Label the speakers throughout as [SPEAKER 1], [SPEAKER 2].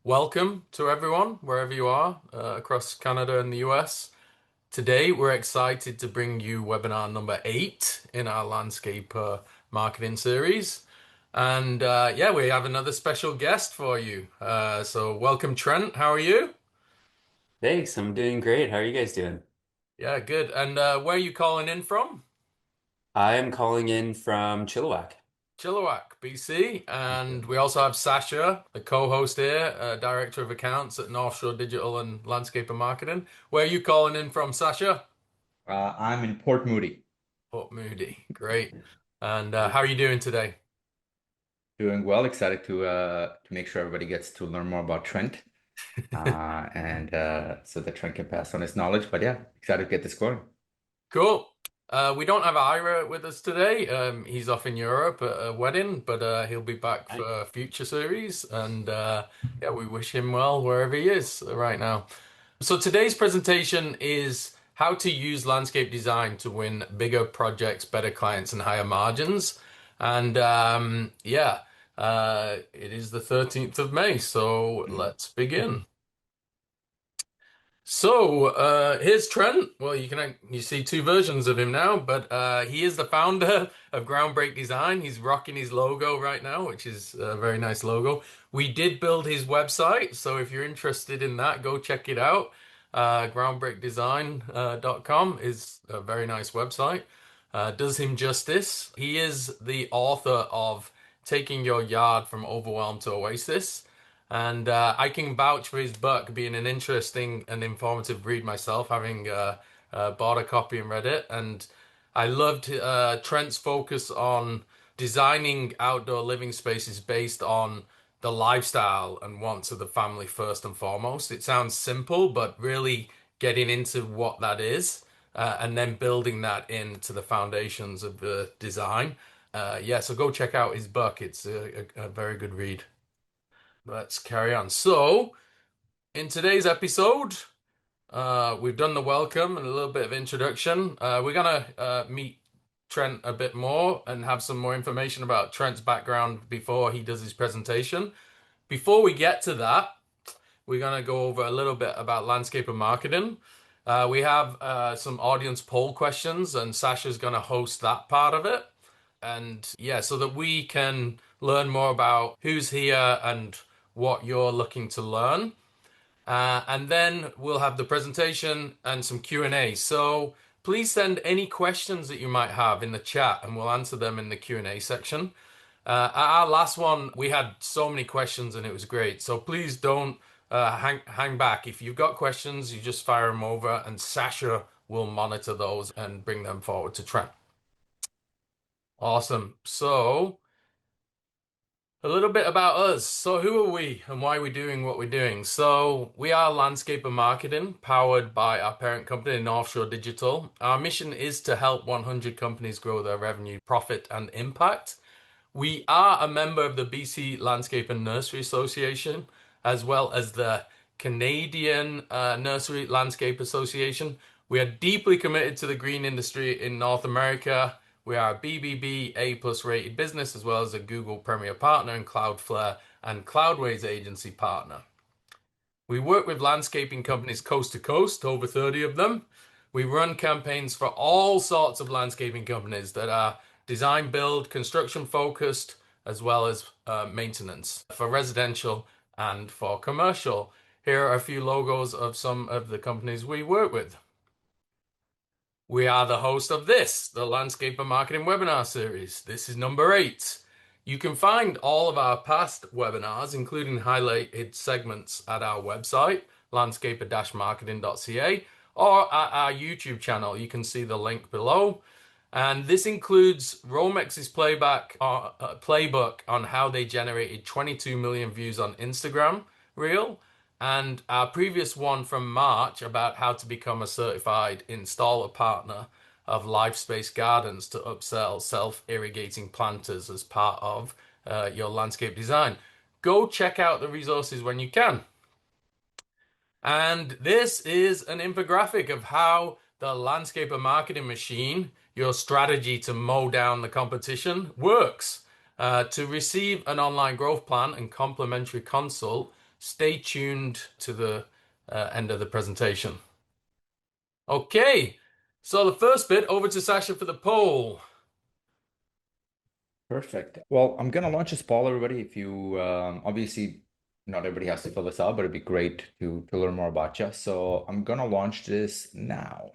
[SPEAKER 1] Welcome to everyone, wherever you are, across Canada and the US. Today, we're excited to bring you webinar number 8 in our landscape marketing series. And yeah, we have another special guest for you. So welcome, Trent. How are you?
[SPEAKER 2] Thanks, I'm doing great. How are you guys doing?
[SPEAKER 1] Yeah, good. And where are you calling in from?
[SPEAKER 2] I'm calling in from Chilliwack.
[SPEAKER 1] Chilliwack, BC. And we also have Sasha, the co-host here, Director of Accounts at North Shore Digital and Landscape and Marketing. Where are you calling in from, Sasha?
[SPEAKER 3] I'm in Port Moody,
[SPEAKER 1] Port Moody. Great. And how are you doing today?
[SPEAKER 3] doing well. Excited to make sure everybody gets to learn more about Trent, and so that Trent can pass on his knowledge. But yeah, excited to get this going.
[SPEAKER 1] Cool. We don't have Ira with us today. He's off in Europe at a wedding, but he'll be back
[SPEAKER 2] Hi.
[SPEAKER 1] for future series. And yeah, we wish him well wherever he is right now. So today's presentation is how to use landscape design to win bigger projects, better clients, and higher margins. And yeah, it is the 13th of May, so let's begin. So here's Trent. Well, you see two versions of him now, but he is the founder of Groundbreak Design. He's rocking his logo right now, which is a very nice logo. We did build his website, so if you're interested in that, go check it out. Groundbreakdesign.com is a very nice website. Does him justice. He is the author of Taking Your Yard from Overwhelm to Oasis. And I can vouch for his book being an interesting and informative read myself, having bought a copy and read it. And I loved Trent's focus on designing outdoor living spaces based on the lifestyle and wants of the family first and foremost. It sounds simple, but really getting into what that is and then building that into the foundations of the design. Yeah, so go check out his book. It's a very good read. Let's carry on. So, in today's episode, we've done the welcome and a little bit of introduction. We're gonna meet Trent a bit more and have some more information about Trent's background before he does his presentation. Before we get to that, we're gonna go over a little bit about landscape and marketing. We have some audience poll questions, and Sasha's gonna host that part of it. And yeah, so that we can learn more about who's here and what you're looking to learn. And then we'll have the presentation and some Q&A. So please send any questions that you might have in the chat and we'll answer them in the Q&A section. At our last one, we had so many questions and it was great. So please don't hang back. If you've got questions, you just fire them over and Sasha will monitor those and bring them forward to Trent. Awesome. So a little bit about us. So who are we and why are we doing what we're doing? So we are Landscape and Marketing, powered by our parent company, North Shore Digital. Our mission is to help 100 companies grow their revenue, profit, and impact. We are a member of the BC Landscape and Nursery Association, as well as the Canadian Nursery Landscape Association. We are deeply committed to the green industry in North America. We are a BBB A+ rated business, as well as a Google Premier Partner and Cloudflare and Cloudways agency partner. We work with landscaping companies coast to coast, over 30 of them. We run campaigns for all sorts of landscaping companies that are design, build, construction focused, as well as maintenance for residential and for commercial. Here are a few logos of some of the companies we work with. We are the host of this, the Landscape and Marketing webinar series. This is number 8. You can find all of our past webinars, including highlighted segments, at our website, landscaper-marketing.ca, or at our YouTube channel. You can see the link below. And this includes Romex's playbook on how they generated 22 million views on Instagram Reel, and our previous one from March about how to become a certified installer partner of LifeSpace Gardens to upsell self-irrigating planters as part of your landscape design. Go check out the resources when you can. And this is an infographic of how the landscaper marketing machine, your strategy to mow down the competition, works. To receive an online growth plan and complimentary consult, stay tuned to the end of the presentation. Okay, so the first bit over to Sasha for the poll.
[SPEAKER 3] Perfect. Well, I'm gonna launch a poll, everybody. If you obviously not everybody has to fill this out, but it'd be great to learn more about you. So I'm gonna launch this now.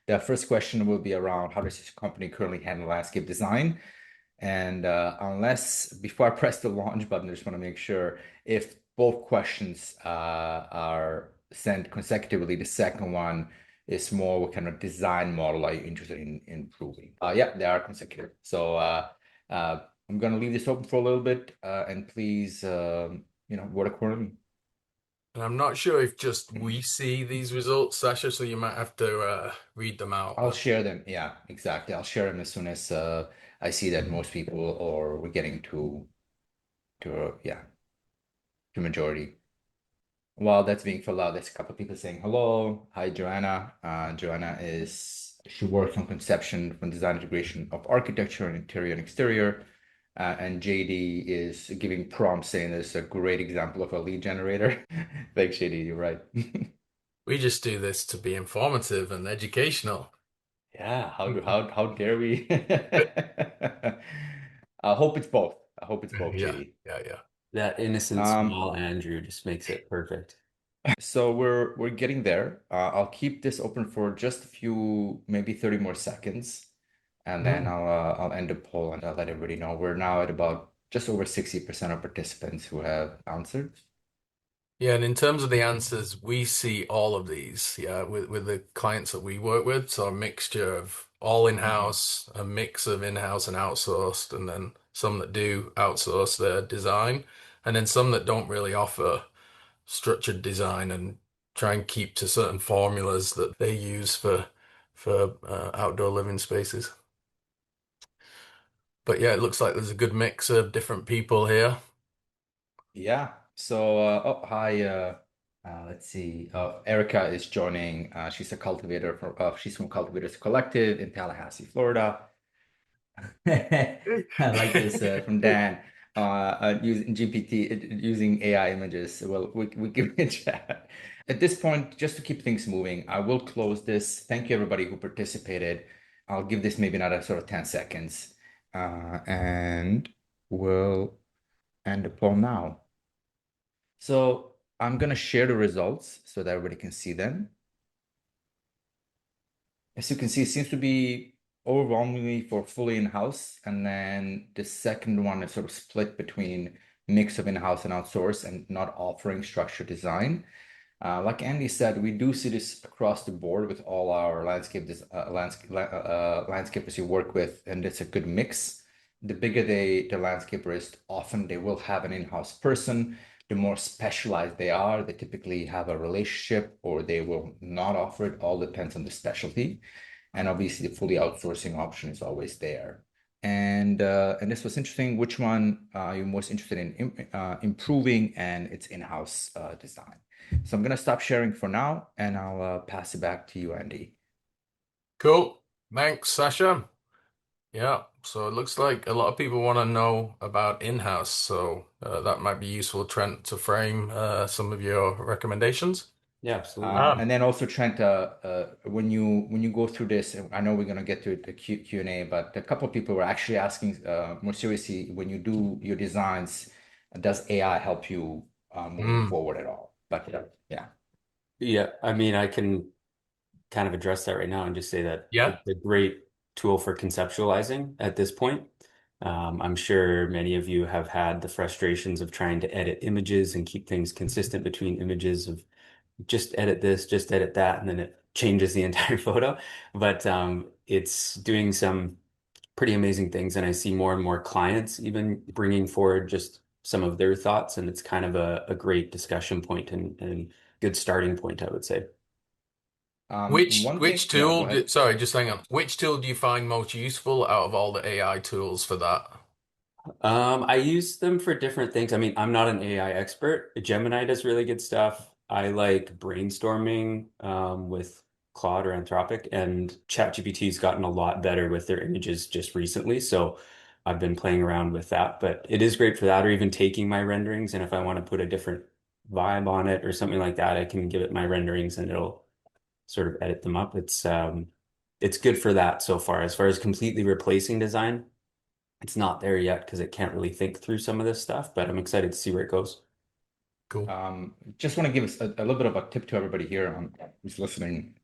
[SPEAKER 3] The first question will be around how does this company currently handle landscape design? And unless before I press the launch button, I just want to make sure if both questions are sent consecutively, the second one is more what kind of design model are you interested in improving? Yeah, they are consecutive. So I'm going to leave this open for a little bit and please, vote accordingly.
[SPEAKER 1] And I'm not sure if just we see these results, Sasha, so you might have to read them out.
[SPEAKER 3] I'll share them. Yeah, exactly. I'll share them as soon as I see that most people or we're getting to majority. While that's being filled out, there's a couple of people saying hello. Hi, Joanna. Joanna she works on conception from design integration of architecture and interior and exterior. And JD is giving prompts saying this is a great example of a lead generator. Thanks, JD. You're right.
[SPEAKER 1] We just do this to be informative and educational.
[SPEAKER 3] Yeah, how dare we? I hope it's both. I hope it's both,
[SPEAKER 1] Yeah,
[SPEAKER 3] JD.
[SPEAKER 1] yeah, yeah.
[SPEAKER 2] That innocent
[SPEAKER 3] Um,
[SPEAKER 2] small Andrew just makes it perfect.
[SPEAKER 3] So we're getting there. I'll keep this open for just a few, maybe 30 more seconds, and then
[SPEAKER 1] Mm.
[SPEAKER 3] I'll end the poll and I'll let everybody know. We're now at about just over 60% of participants who have answered.
[SPEAKER 1] Yeah, and in terms of the answers, we see all of these, yeah, with the clients that we work with. So a mixture of all
[SPEAKER 3] Mhm.
[SPEAKER 1] in-house, a mix of in-house and outsourced, and then some that do outsource their design, and then some that don't really offer structured design and try and keep to certain formulas that they use for outdoor living spaces. But yeah, it looks like there's a good mix of different people here.
[SPEAKER 3] Yeah. So hi. Let's see. Erica is joining. She's a cultivator she's from Cultivators Collective in Tallahassee, Florida. I like this from Dan. Using GPT, using AI images. Well, we give it a chat. At this point, just to keep things moving, I will close this. Thank you, everybody who participated. I'll give this maybe another sort of 10 seconds. And we'll end the poll now. So I'm going to share the results so that everybody can see them. As you can see, it seems to be overwhelmingly for fully in-house. And then the second one is sort of split between mix of in-house and outsource and not offering structured design. Like Andy said, we do see this across the board with all our landscapers you work with, and it's a good mix. The bigger the landscaper is, often they will have an in-house person. The more specialized they are, they typically have a relationship or they will not offer it. All depends on the specialty. And obviously, the fully outsourcing option is always there. And this was interesting. Which one are you most interested in improving? And it's in-house design. So I'm gonna stop sharing for now, and I'll pass it back to you, Andy.
[SPEAKER 1] Cool. Thanks, Sasha. Yeah, so it looks like a lot of people want to know about in-house, so that might be useful, Trent, to frame some of your recommendations.
[SPEAKER 2] Yeah, absolutely.
[SPEAKER 3] And then also, Trent, when you go through this, and I know we're gonna get to the Q&A, but a couple of people were actually asking more seriously, when you do your designs, does AI help you moving
[SPEAKER 1] Mm.
[SPEAKER 3] forward at all? But yeah.
[SPEAKER 2] Yeah, I mean, I can kind of address that right now and just say that
[SPEAKER 1] Yeah.
[SPEAKER 2] it's a great tool for conceptualizing at this point. I'm sure many of you have had the frustrations of trying to edit images and keep things consistent between images of just edit this, just edit that, and then it changes the entire photo. But it's doing some pretty amazing things, and I see more and more clients even bringing forward just some of their thoughts, and it's kind of a great discussion point and good starting point, I would say.
[SPEAKER 3] One
[SPEAKER 1] Which
[SPEAKER 3] thing, yeah, go
[SPEAKER 1] tool
[SPEAKER 3] ahead.
[SPEAKER 1] sorry, just hang on. Which tool do you find most useful out of all the AI tools for that?
[SPEAKER 2] I use them for different things. I mean, I'm not an AI expert. Gemini does really good stuff. I like brainstorming with Claude or Anthropic, and ChatGPT's gotten a lot better with their images just recently. So I've been playing around with that. But it is great for that, or even taking my renderings, and if I want to put a different vibe on it or something like that, I can give it my renderings and it'll sort of edit them up. It's good for that so far. As far as completely replacing design, it's not there yet because it can't really think through some of this stuff, but I'm excited to see where it goes.
[SPEAKER 1] Cool.
[SPEAKER 3] Just want to give us a little bit of a tip to everybody here who's listening.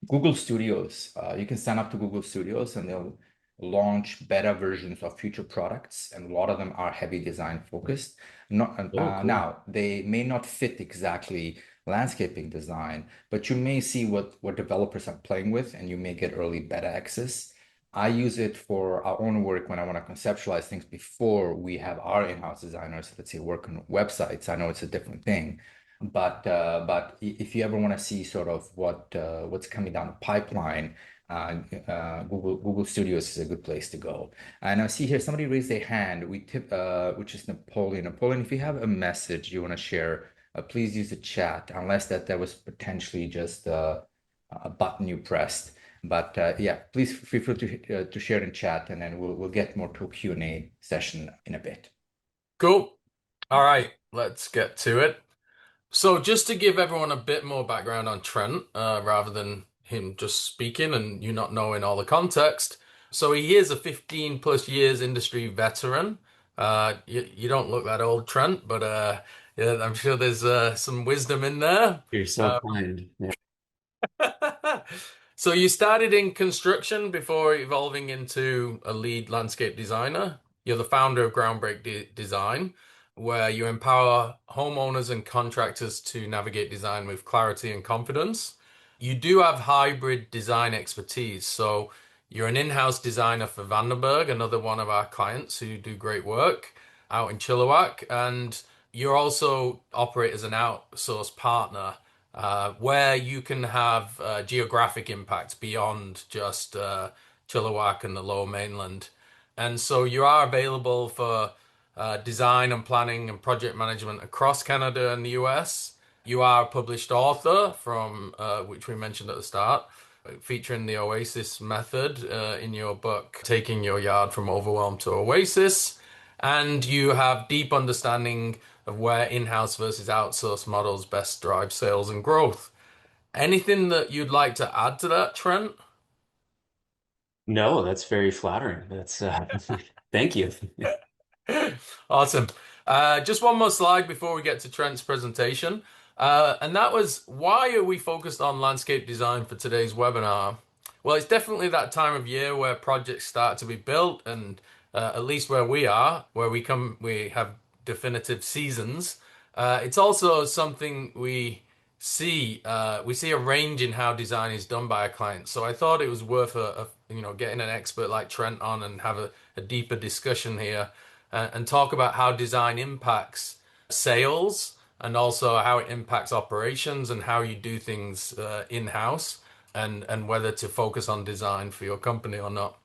[SPEAKER 3] Google Studios. You can sign up to Google Studios and they'll launch beta versions of future products, and a lot of them are heavy design focused. Not
[SPEAKER 2] Oh, cool.
[SPEAKER 3] now, they may not fit exactly landscaping design, but you may see what developers are playing with, and you may get early beta access. I use it for our own work when I want to conceptualize things before we have our in-house designers, let's say, work on websites. I know it's a different thing, but if you ever want to see sort of what's coming down the pipeline, Google Studios is a good place to go. And I see here somebody raised their hand. We tip, which is Napoleon. Napoleon, if you have a message you want to share, please use the chat, unless that was potentially just a button you pressed. But yeah, please feel free to share in chat, and then we'll get more to a Q&A session in a bit.
[SPEAKER 1] Cool. All right, let's get to it. So, just to give everyone a bit more background on Trent, rather than him just speaking and you not knowing all the context. So, he is a 15 plus years industry veteran. You don't look that old, Trent, but yeah, I'm sure there's some wisdom in there.
[SPEAKER 2] You're so
[SPEAKER 1] Uh,
[SPEAKER 2] kind. Yeah.
[SPEAKER 1] So you started in construction before evolving into a lead landscape designer. You're the founder of Groundbreak Design, where you empower homeowners and contractors to navigate design with clarity and confidence. You do have hybrid design expertise. So you're an in-house designer for Vandenberg, another one of our clients who do great work out in Chilliwack. And you also operate as an outsource partner where you can have geographic impacts beyond just Chilliwack and the Lower Mainland. And so you are available for design and planning and project management across Canada and the US. You are a published author from which we mentioned at the start, featuring the Oasis method in your book, Taking Your Yard from Overwhelm to Oasis. And you have deep understanding of where in-house versus outsource models best drive sales and growth. Anything that you'd like to add to that, Trent?
[SPEAKER 2] No, that's very flattering. That's thank you.
[SPEAKER 1] Awesome. Just one more slide before we get to Trent's presentation. And that was why are we focused on landscape design for today's webinar? Well, it's definitely that time of year where projects start to be built, and at least where we are, where we have definitive seasons. It's also something we see a range in how design is done by a client. So I thought it was worth getting an expert like Trent on and have a deeper discussion here and talk about how design impacts sales and also how it impacts operations and how you do things in-house and whether to focus on design for your company or not.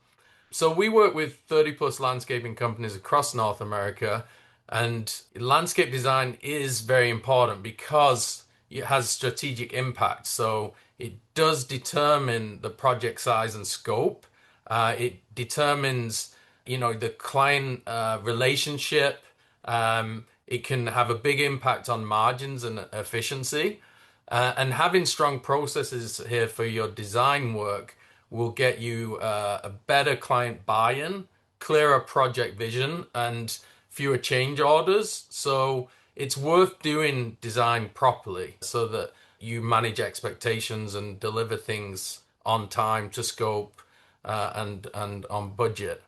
[SPEAKER 1] So we work with 30 plus landscaping companies across North America, and landscape design is very important because it has strategic impact. So it does determine the project size and scope. It determines, the client relationship. It can have a big impact on margins and efficiency. And having strong processes here for your design work will get you a better client buy-in, clearer project vision, and fewer change orders. So it's worth doing design properly so that you manage expectations and deliver things on time to scope and on budget.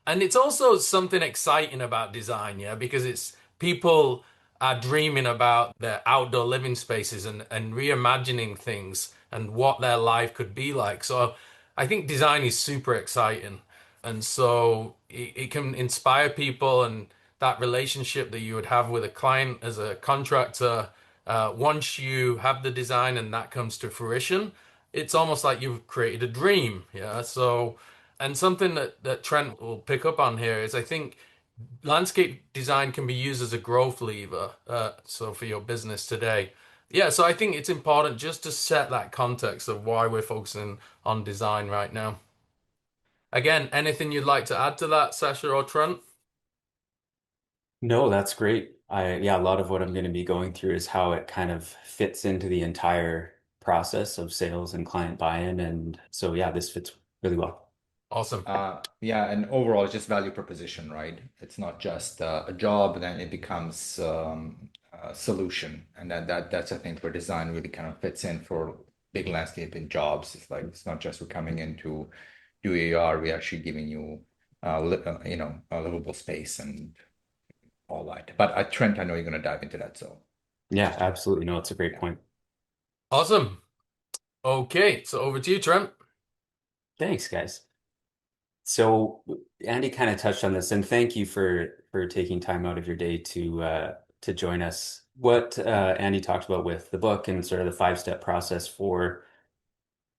[SPEAKER 1] And it's also something exciting about design, yeah, because it's people are dreaming about their outdoor living spaces and reimagining things and what their life could be like. So I think design is super exciting. And so it can inspire people, and that relationship that you would have with a client as a contractor, once you have the design and that comes to fruition, it's almost like you've created a dream. Yeah. So, and something that Trent will pick up on here is I think landscape design can be used as a growth lever. So for your business today. Yeah, so I think it's important just to set that context of why we're focusing on design right now. Again, anything you'd like to add to that, Sasha or Trent?
[SPEAKER 2] No, that's great. Yeah, a lot of what I'm going to be going through is how it kind of fits into the entire process of sales and client buy-in. And so, yeah, this fits really well.
[SPEAKER 1] Awesome.
[SPEAKER 3] Yeah, and overall, it's just value proposition, right? It's not just a job, then it becomes a solution, and that's I think where design really kind of fits in for big landscaping jobs. It's like it's not just we're coming in to do AR, we're actually giving you, a livable space and all that. But Trent, I know you're going to dive into that, so
[SPEAKER 2] Yeah,
[SPEAKER 3] just
[SPEAKER 2] absolutely. No, it's a great
[SPEAKER 3] yeah.
[SPEAKER 2] point.
[SPEAKER 1] Awesome. Okay, so over to you, Trent.
[SPEAKER 2] Thanks, guys. So Andy kind of touched on this, and thank you for taking time out of your day to join us. What Andy talked about with the book and sort of the five-step process for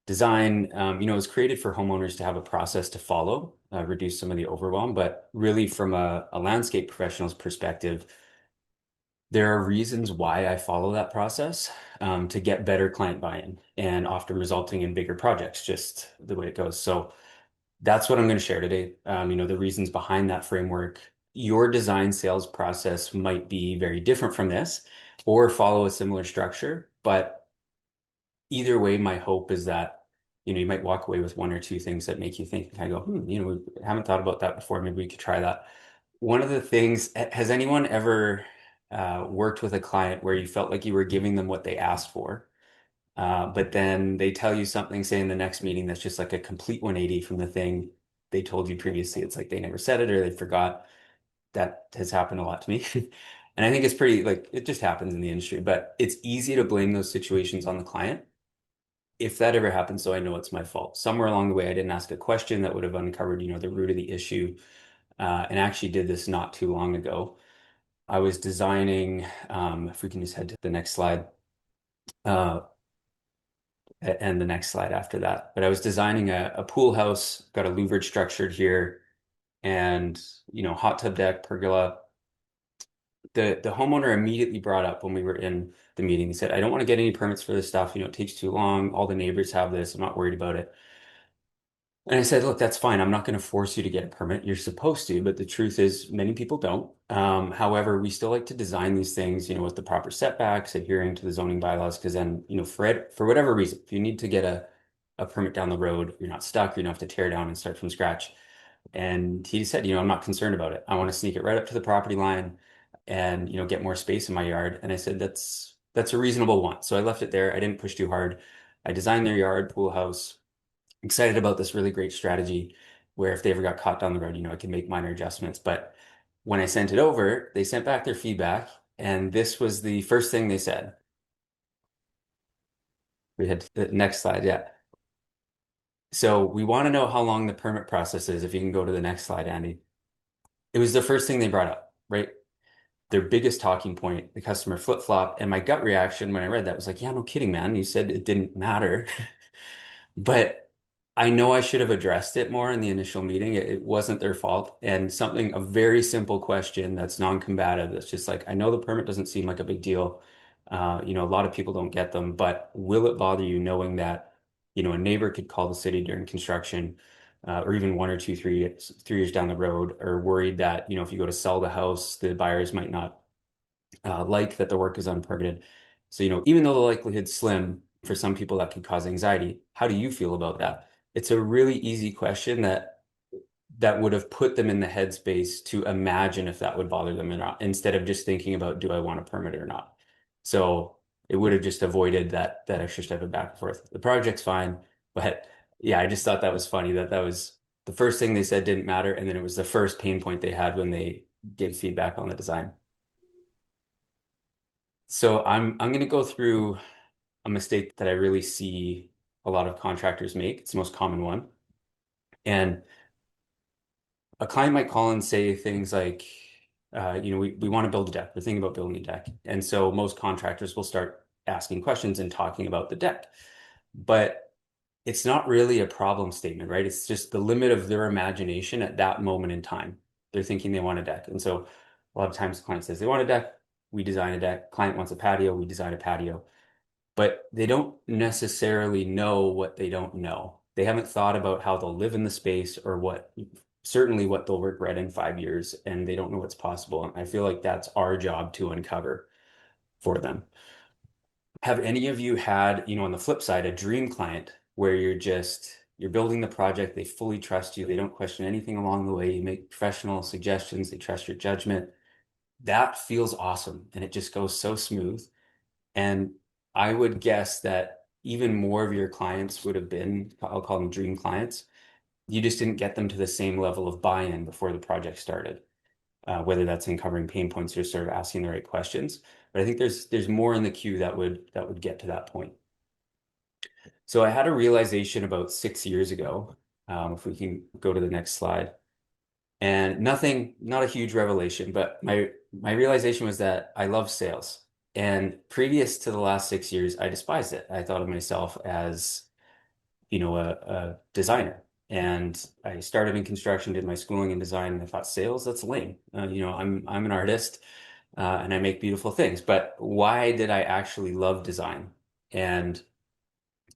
[SPEAKER 2] design, was created for homeowners to have a process to follow, reduce some of the overwhelm, but really from a landscape professional's perspective, there are reasons why I follow that process to get better client buy-in and often resulting in bigger projects, just the way it goes. So that's what I'm going to share today. The reasons behind that framework. Your design sales process might be very different from this or follow a similar structure, but either way, my hope is that, you might walk away with one or two things that make you think, I go, we haven't thought about that before. Maybe we could try that. One of the things, has anyone ever worked with a client where you felt like you were giving them what they asked for, but then they tell you something, say in the next meeting, that's just like a complete 180 from the thing they told you previously? It's like they never said it or they forgot. That has happened a lot to me. And I think it's pretty, like, it just happens in the industry, but it's easy to blame those situations on the client. If that ever happens, so I know it's my fault. Somewhere along the way, I didn't ask a question that would have uncovered, the root of the issue. And actually did this not too long ago. I was designing, if we can just head to the next slide, uh, and the next slide after that. But I was designing a pool house, got a louvered structured here, and hot tub deck, pergola. The homeowner immediately brought up when we were in the meeting, he said, I don't want to get any permits for this stuff. It takes too long. All the neighbors have this. I'm not worried about it. And I said, look, that's fine. I'm not going to force you to get a permit. You're supposed to, but the truth is many people don't. However, we still like to design these things, with the proper setbacks, adhering to the zoning bylaws, because then, for whatever reason, if you need to get a permit down the road, you're not stuck, you don't have to tear down and start from scratch. And he said, I'm not concerned about it. I want to sneak it right up to the property line and, get more space in my yard. And I said, that's a reasonable one. So I left it there. I didn't push too hard. I designed their yard, pool house, excited about this really great strategy where if they ever got caught down the road, I can make minor adjustments. But when I sent it over, they sent back their feedback, and this was the first thing they said. We had the next slide, yeah. So we want to know how long the permit process is. If you can go to the next slide, Andy. It was the first thing they brought up, right? Their biggest talking point, the customer flip-flop. And my gut reaction when I read that was like, yeah, no kidding, man. You said it didn't matter. But I know I should have addressed it more in the initial meeting. It wasn't their fault. And a very simple question that's non-combative, that's just like, I know the permit doesn't seem like a big deal. A lot of people don't get them, but will it bother you knowing that, a neighbor could call the city during construction, or even 1 or 2, 3 years down the road, or worried that, if you go to sell the house, the buyers might not like that the work is unpermitted. So, even though the likelihood's slim, for some people that could cause anxiety, how do you feel about that? It's a really easy question that would have put them in the headspace to imagine if that would bother them or not, instead of just thinking about, do I want a permit or not? So it would have just avoided that extra step of back and forth. The project's fine, but yeah, I just thought that was funny that was the first thing they said didn't matter, and then it was the first pain point they had when they gave feedback on the design. So I'm going to go through a mistake that I really see a lot of contractors make. It's the most common one. And a client might call and say things like, we want to build a deck. We're thinking about building a deck. And so most contractors will start asking questions and talking about the deck. But it's not really a problem statement, right? It's just the limit of their imagination at that moment in time. They're thinking they want a deck. And so a lot of times the client says they want a deck, we design a deck. Client wants a patio, we design a patio. But they don't necessarily know what they don't know. They haven't thought about how they'll live in the space or what certainly what they'll regret in 5 years, and they don't know what's possible. And I feel like that's our job to uncover for them. Have any of you had, on the flip side, a dream client where you're building the project, they fully trust you, they don't question anything along the way, you make professional suggestions, they trust your judgment. That feels awesome and it just goes so smooth. And I would guess that even more of your clients would have been, I'll call them dream clients. You just didn't get them to the same level of buy-in before the project started, whether that's uncovering pain points or sort of asking the right questions. But I think there's more in the queue that would get to that point. So I had a realization about 6 years ago, if we can go to the next slide, and not a huge revelation, but my realization was that I love sales. And previous to the last 6 years, I despised it. I thought of myself as, a designer. And I started in construction, did my schooling in design, and I thought sales, that's lame. I'm an artist, and I make beautiful things. But why did I actually love design? And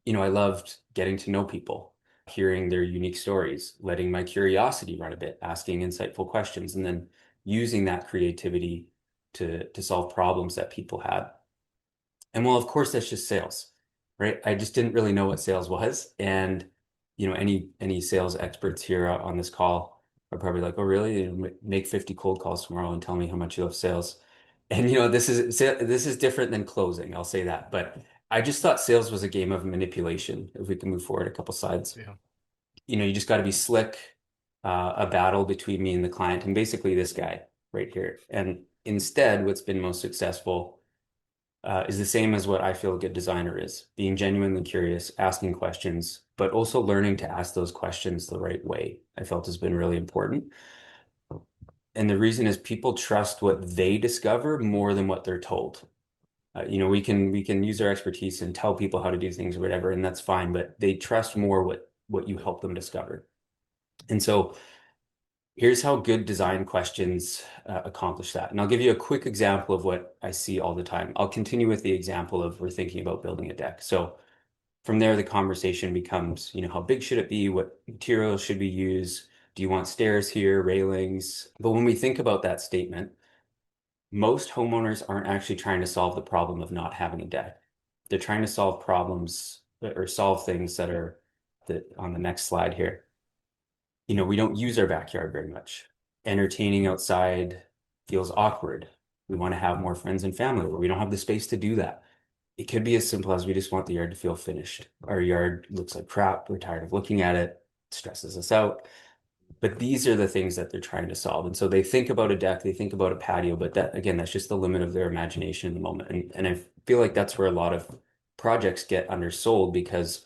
[SPEAKER 2] I loved getting to know people, hearing their unique stories, letting my curiosity run a bit, asking insightful questions, and then using that creativity to solve problems that people had. And well, of course, that's just sales, right? I just didn't really know what sales was. And, any sales experts here on this call are probably like, oh, really? Make 50 cold calls tomorrow and tell me how much you love sales. And, this is different than closing. I'll say that. But I just thought sales was a game of manipulation. If we can move forward a couple slides,
[SPEAKER 1] Yeah.
[SPEAKER 2] you just got to be slick, a battle between me and the client and basically this guy right here. And instead, what's been most successful is the same as what I feel a good designer is, being genuinely curious, asking questions, but also learning to ask those questions the right way, I felt has been really important. And the reason is people trust what they discover more than what they're told. We can use our expertise and tell people how to do things or whatever, and that's fine, but they trust more what you help them discover. And so here's how good design questions accomplish that. And I'll give you a quick example of what I see all the time. I'll continue with the example of we're thinking about building a deck. So from there, the conversation becomes, how big should it be? What materials should we use? Do you want stairs here, railings? But when we think about that statement, most homeowners aren't actually trying to solve the problem of not having a deck. They're trying to solve problems or solve things that on the next slide here. We don't use our backyard very much. Entertaining outside feels awkward. We want to have more friends and family, but we don't have the space to do that. It could be as simple as we just want the yard to feel finished. Our yard looks like crap. We're tired of looking at it. It stresses us out. But these are the things that they're trying to solve. And so they think about a deck, they think about a patio, but that, again, that's just the limit of their imagination in the moment. And I feel like that's where a lot of projects get undersold because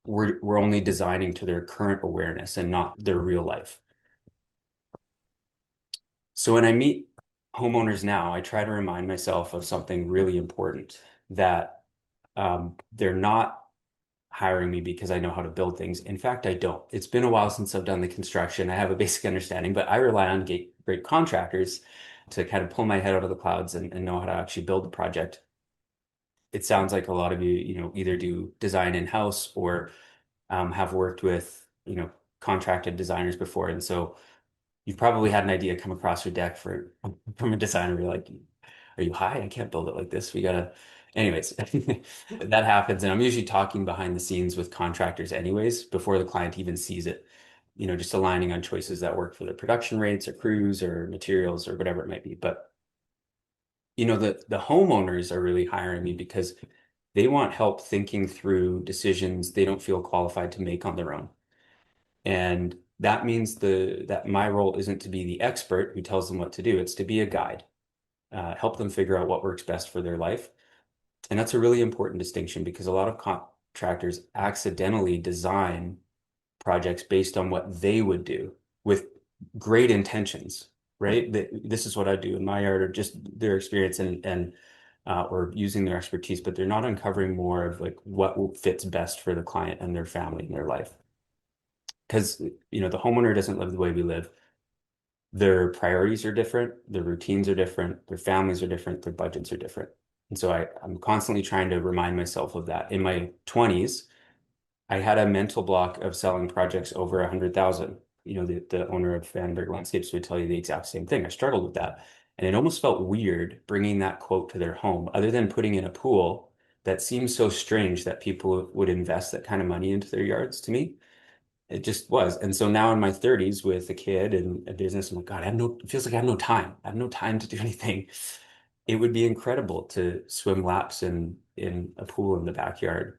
[SPEAKER 2] we're only designing to their current awareness and not their real life. So when I meet homeowners now, I try to remind myself of something really important, that they're not hiring me because I know how to build things. In fact, I don't. It's been a while since I've done the construction. I have a basic understanding, but I rely on great contractors to kind of pull my head out of the clouds and know how to actually build the project. It sounds like a lot of you, either do design in-house or have worked with, contracted designers before. And so you've probably had an idea come across your deck from a designer. You're like, are you high? I can't build it like this. We gotta, anyways, that happens. And I'm usually talking behind the scenes with contractors anyways, before the client even sees it, just aligning on choices that work for their production rates or crews or materials or whatever it might be. But, the homeowners are really hiring me because they want help thinking through decisions they don't feel qualified to make on their own. And that means that my role isn't to be the expert who tells them what to do. It's to be a guide, help them figure out what works best for their life. And that's a really important distinction because a lot of contractors accidentally design projects based on what they would do with great intentions, right? This is what I do in my yard, or just their experience and or using their expertise, but they're not uncovering more of like what fits best for the client and their family and their life. Because, the homeowner doesn't live the way we live. Their priorities are different, their routines are different, their families are different, their budgets are different. And so I'm constantly trying to remind myself of that. In my 20s, I had a mental block of selling projects over 100,000. the owner of Vandenberg Landscapes would tell you the exact same thing. I struggled with that. And it almost felt weird bringing that quote to their home, other than putting in a pool that seems so strange that people would invest that kind of money into their yards to me. It just was. And so now in my 30s with a kid and a business, I'm like, God, it feels like I have no time. I have no time to do anything. It would be incredible to swim laps in a pool in the backyard,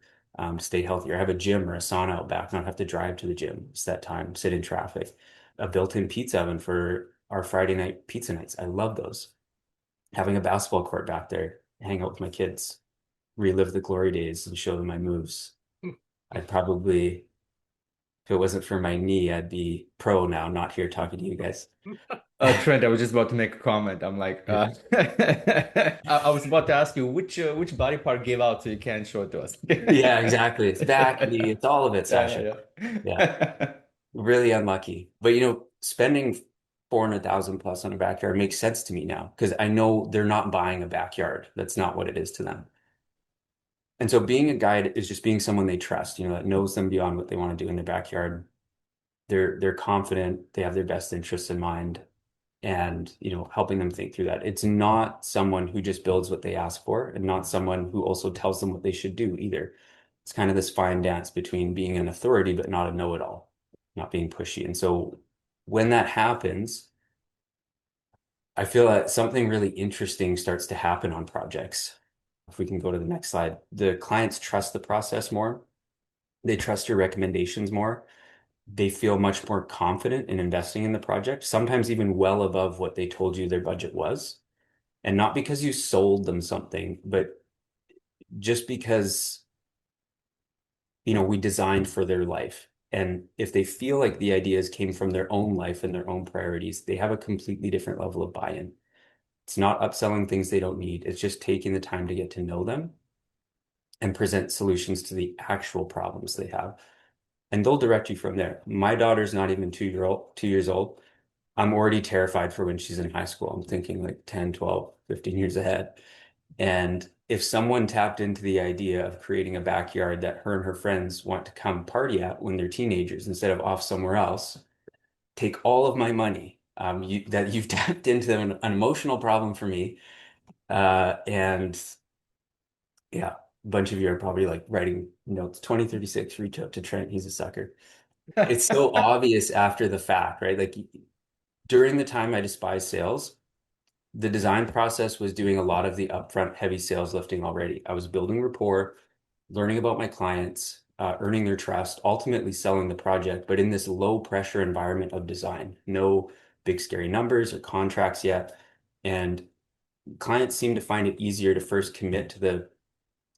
[SPEAKER 2] stay healthier. Have a gym or a sauna out back, not have to drive to the gym, set time, sit in traffic. A built-in pizza oven for our Friday night pizza nights. I love those. Having a basketball court back there, hang out with my kids, relive the glory days and show them my moves. I'd probably, if it wasn't for my knee, I'd be pro now, not here talking to you guys.
[SPEAKER 3] Trent, I was just about to make a comment. I'm like, I was about to ask you which body part gave out so you can't show it to us.
[SPEAKER 2] Yeah, exactly. It's back, knee, it's all of it,
[SPEAKER 3] Yeah,
[SPEAKER 2] Sasha.
[SPEAKER 3] yeah,
[SPEAKER 2] Yeah,
[SPEAKER 3] yeah.
[SPEAKER 2] really unlucky. But spending 400,000 plus on a backyard makes sense to me now because I know they're not buying a backyard. That's not what it is to them. And so being a guide is just being someone they trust, that knows them beyond what they want to do in their backyard. They're confident, they have their best interests in mind, and helping them think through that. It's not someone who just builds what they ask for and not someone who also tells them what they should do either. It's kind of this fine dance between being an authority but not a know-it-all, not being pushy. And so when that happens, I feel that something really interesting starts to happen on projects. If we can go to the next slide, the clients trust the process more. They trust your recommendations more. They feel much more confident in investing in the project, sometimes even well above what they told you their budget was. And not because you sold them something, but just because, we designed for their life. And if they feel like the ideas came from their own life and their own priorities, they have a completely different level of buy-in. It's not upselling things they don't need. It's just taking the time to get to know them and present solutions to the actual problems they have. And they'll direct you from there. My daughter's not even 2 years old. I'm already terrified for when she's in high school. I'm thinking like 10, 12, 15 years ahead. And if someone tapped into the idea of creating a backyard that her and her friends want to come party at when they're teenagers instead of off somewhere else, take all of my money that you've tapped into an emotional problem for me. And yeah, a bunch of you are probably like writing notes, 2036, reach out to Trent. He's a sucker. It's so obvious after the fact, right? Like during the time I despised sales, the design process was doing a lot of the upfront heavy sales lifting already. I was building rapport, learning about my clients, earning their trust, ultimately selling the project, but in this low pressure environment of design. No big scary numbers or contracts yet. And clients seem to find it easier to first commit to the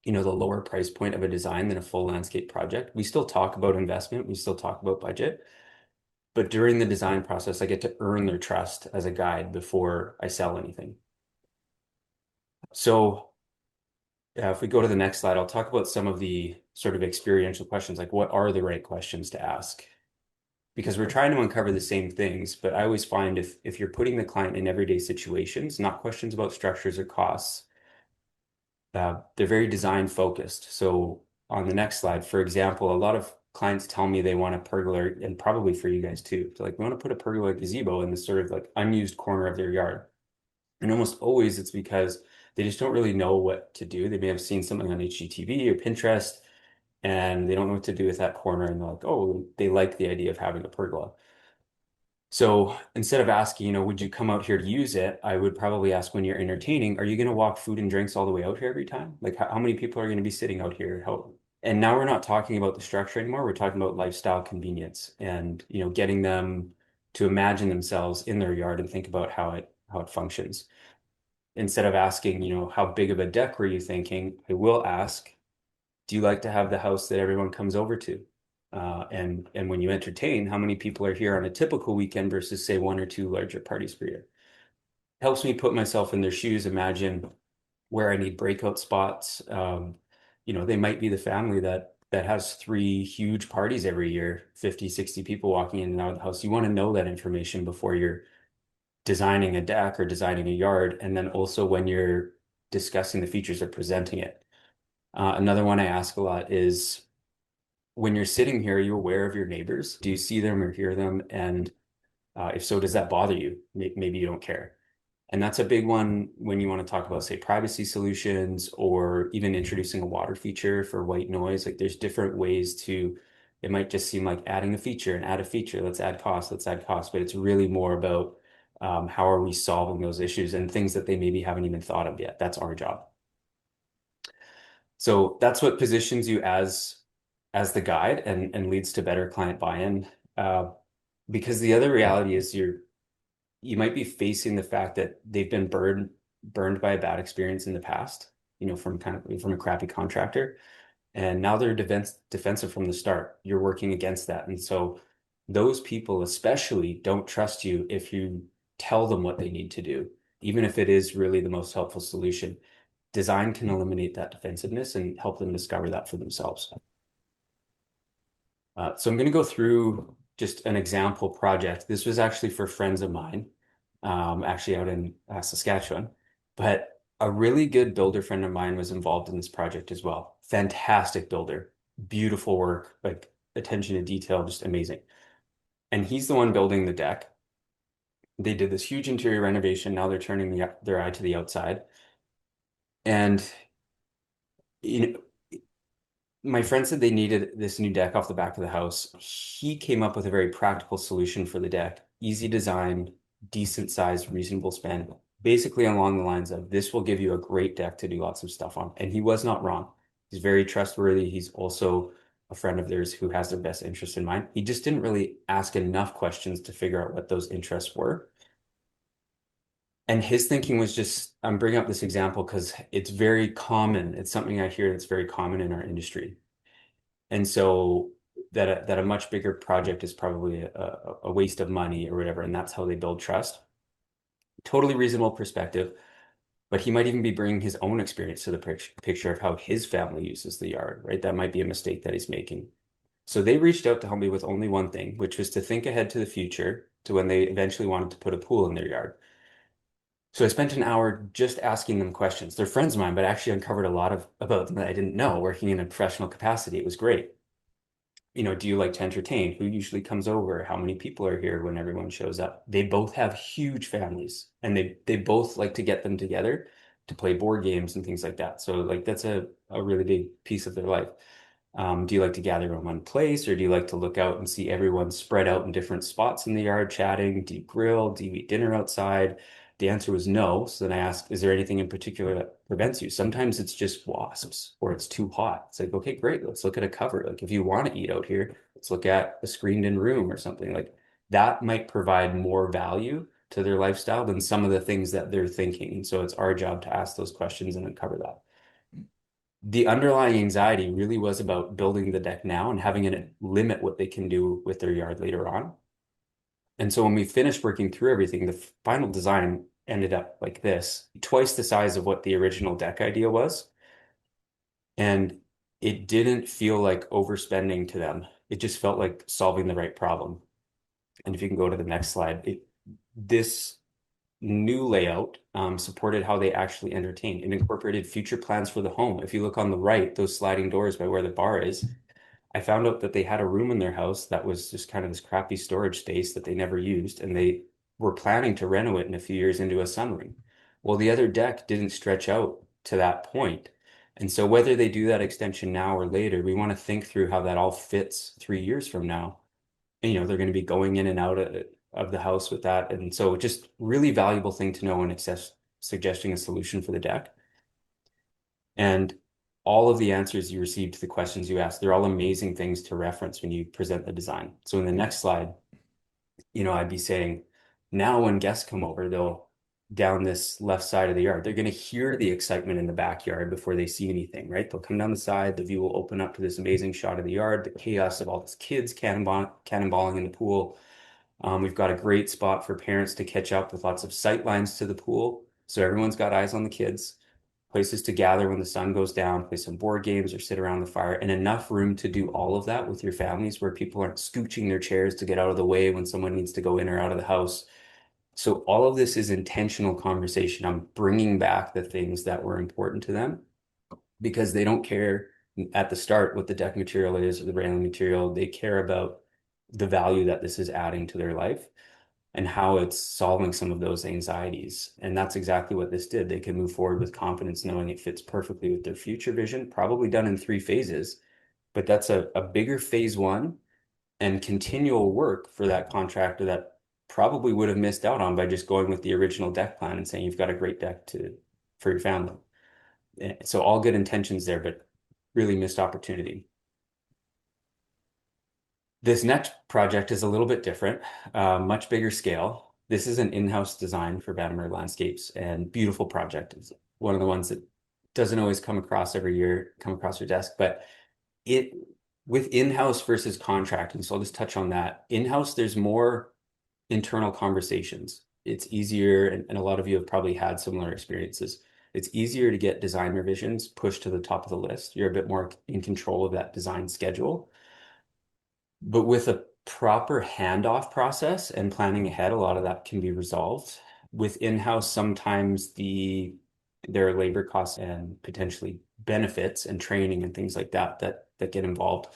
[SPEAKER 2] lower price point of a design than a full landscape project. We still talk about investment, we still talk about budget, but during the design process, I get to earn their trust as a guide before I sell anything. So if we go to the next slide, I'll talk about some of the sort of experiential questions, like what are the right questions to ask? Because we're trying to uncover the same things, but I always find if you're putting the client in everyday situations, not questions about structures or costs, they're very design focused. So on the next slide, for example, a lot of clients tell me they want a pergola, and probably for you guys too. So like, we want to put a pergola gazebo in this sort of like unused corner of their yard. And almost always it's because they just don't really know what to do. They may have seen something on HGTV or Pinterest, and they don't know what to do with that corner. And they're like, oh, they like the idea of having a pergola. So instead of asking, would you come out here to use it? I would probably ask when you're entertaining, are you going to walk food and drinks all the way out here every time? Like how many people are going to be sitting out here? And now we're not talking about the structure anymore. We're talking about lifestyle convenience and, getting them to imagine themselves in their yard and think about how it functions. Instead of asking, how big of a deck were you thinking? I will ask, do you like to have the house that everyone comes over to? And when you entertain, how many people are here on a typical weekend versus say one or two larger parties per year? Helps me put myself in their shoes, imagine where I need breakout spots. They might be the family that has three huge parties every year, 50, 60 people walking in and out of the house. You want to know that information before you're designing a deck or designing a yard, and then also when you're discussing the features of presenting it. Another one I ask a lot is, when you're sitting here, are you aware of your neighbors? Do you see them or hear them? And if so, does that bother you? Maybe you don't care. And that's a big one when you want to talk about, say, privacy solutions or even introducing a water feature for white noise. Like there's different ways to, it might just seem like adding a feature and add a feature. Let's add cost. But it's really more about how are we solving those issues and things that they maybe haven't even thought of yet. That's our job. So that's what positions you as the guide and leads to better client buy-in. Because the other reality is you might be facing the fact that they've been burned by a bad experience in the past, from a crappy contractor, and now they're defensive from the start. You're working against that, and so those people especially don't trust you if you tell them what they need to do, even if it is really the most helpful solution. Design can eliminate that defensiveness and help them discover that for themselves. So I'm going to go through just an example project. This was actually for friends of mine, actually out in Saskatchewan. But a really good builder friend of mine was involved in this project as well. Fantastic builder, beautiful work, like attention to detail, just amazing. And he's the one building the deck. They did this huge interior renovation. Now they're turning their eye to the outside. And you know, my friend said they needed this new deck off the back of the house. He came up with a very practical solution for the deck. Easy design, decent size, reasonable spend. Basically along the lines of this will give you a great deck to do lots of stuff on. And he was not wrong. He's very trustworthy. He's also a friend of theirs who has their best interest in mind. He just didn't really ask enough questions to figure out what those interests were. And his thinking was just, I'm bringing up this example because it's very common. It's something I hear that's very common in our industry. And so that a much bigger project is probably a waste of money or whatever. And that's how they build trust. Totally reasonable perspective. But he might even be bringing his own experience to the picture of how his family uses the yard, right? That might be a mistake that he's making. So they reached out to help me with only one thing, which was to think ahead to the future, to when they eventually wanted to put a pool in their yard. So I spent an hour just asking them questions. They're friends of mine, but I actually uncovered a lot about them that I didn't know working in a professional capacity. It was great. Do you like to entertain? Who usually comes over? How many people are here when everyone shows up? They both have huge families and they both like to get them together to play board games and things like that. So like that's a really big piece of their life. Do you like to gather in one place, or do you like to look out and see everyone spread out in different spots in the yard chatting? Do you grill? Do you eat dinner outside? The answer was no. So then I asked, is there anything in particular that prevents you? Sometimes it's just wasps or it's too hot. It's like, okay, great. Let's look at a cover. Like if you want to eat out here, let's look at a screened in room or something like that might provide more value to their lifestyle than some of the things that they're thinking. And so it's our job to ask those questions and uncover that. The underlying anxiety really was about building the deck now and having it limit what they can do with their yard later on. And so when we finished working through everything, the final design ended up like this, twice the size of what the original deck idea was. And it didn't feel like overspending to them. It just felt like solving the right problem. And if you can go to the next slide, this new layout supported how they actually entertain. It incorporated future plans for the home. If you look on the right, those sliding doors by where the bar is, I found out that they had a room in their house that was just kind of this crappy storage space that they never used, and they were planning to renovate in a few years into a sunroom. Well, the other deck didn't stretch out to that point. And so whether they do that extension now or later, we want to think through how that all fits 3 years from now. And, they're going to be going in and out of the house with that. And so just really valuable thing to know in suggesting a solution for the deck. And all of the answers you received to the questions you asked, they're all amazing things to reference when you present the design. So in the next slide, I'd be saying, now when guests come over, they'll down this left side of the yard, they're going to hear the excitement in the backyard before they see anything, right? They'll come down the side, the view will open up to this amazing shot of the yard, the chaos of all these kids cannonballing in the pool. We've got a great spot for parents to catch up with lots of sight lines to the pool. So everyone's got eyes on the kids, places to gather when the sun goes down, play some board games or sit around the fire, and enough room to do all of that with your families where people aren't scooching their chairs to get out of the way when someone needs to go in or out of the house. So all of this is intentional conversation. I'm bringing back the things that were important to them because they don't care at the start what the deck material is or the railing material. They care about the value that this is adding to their life and how it's solving some of those anxieties. And that's exactly what this did. They can move forward with confidence, knowing it fits perfectly with their future vision, probably done in 3 phases, but that's a bigger phase one and continual work for that contractor that probably would have missed out on by just going with the original deck plan and saying you've got a great deck for your family. So all good intentions there, but really missed opportunity. This next project is a little bit different, much bigger scale. This is an in-house design for Vandenberg Landscapes, and beautiful project. It's one of the ones that doesn't always come across every year, come across your desk, but it with in-house versus contracting. So I'll just touch on that. In-house, there's more internal conversations. It's easier, and a lot of you have probably had similar experiences. It's easier to get design revisions pushed to the top of the list. You're a bit more in control of that design schedule. But with a proper handoff process and planning ahead, a lot of that can be resolved. With in-house, sometimes there are labor costs and potentially benefits and training and things like that get involved.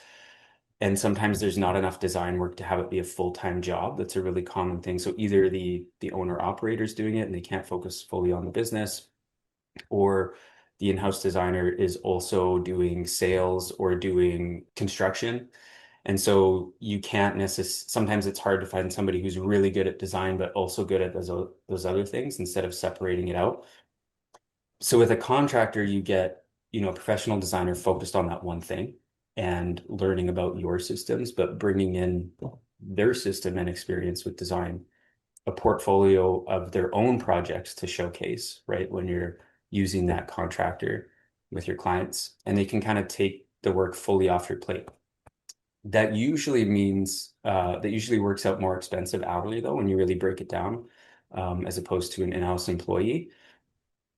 [SPEAKER 2] And sometimes there's not enough design work to have it be a full-time job. That's a really common thing. So either the owner operator's doing it and they can't focus fully on the business, or the in-house designer is also doing sales or doing construction. And so you can't necessarily, sometimes it's hard to find somebody who's really good at design, but also good at those other things instead of separating it out. So with a contractor, you get, a professional designer focused on that one thing and learning about your systems, but bringing in their system and experience with design, a portfolio of their own projects to showcase, right? When you're using that contractor with your clients, and they can kind of take the work fully off your plate. That usually means that usually works out more expensive hourly though when you really break it down, as opposed to an in-house employee.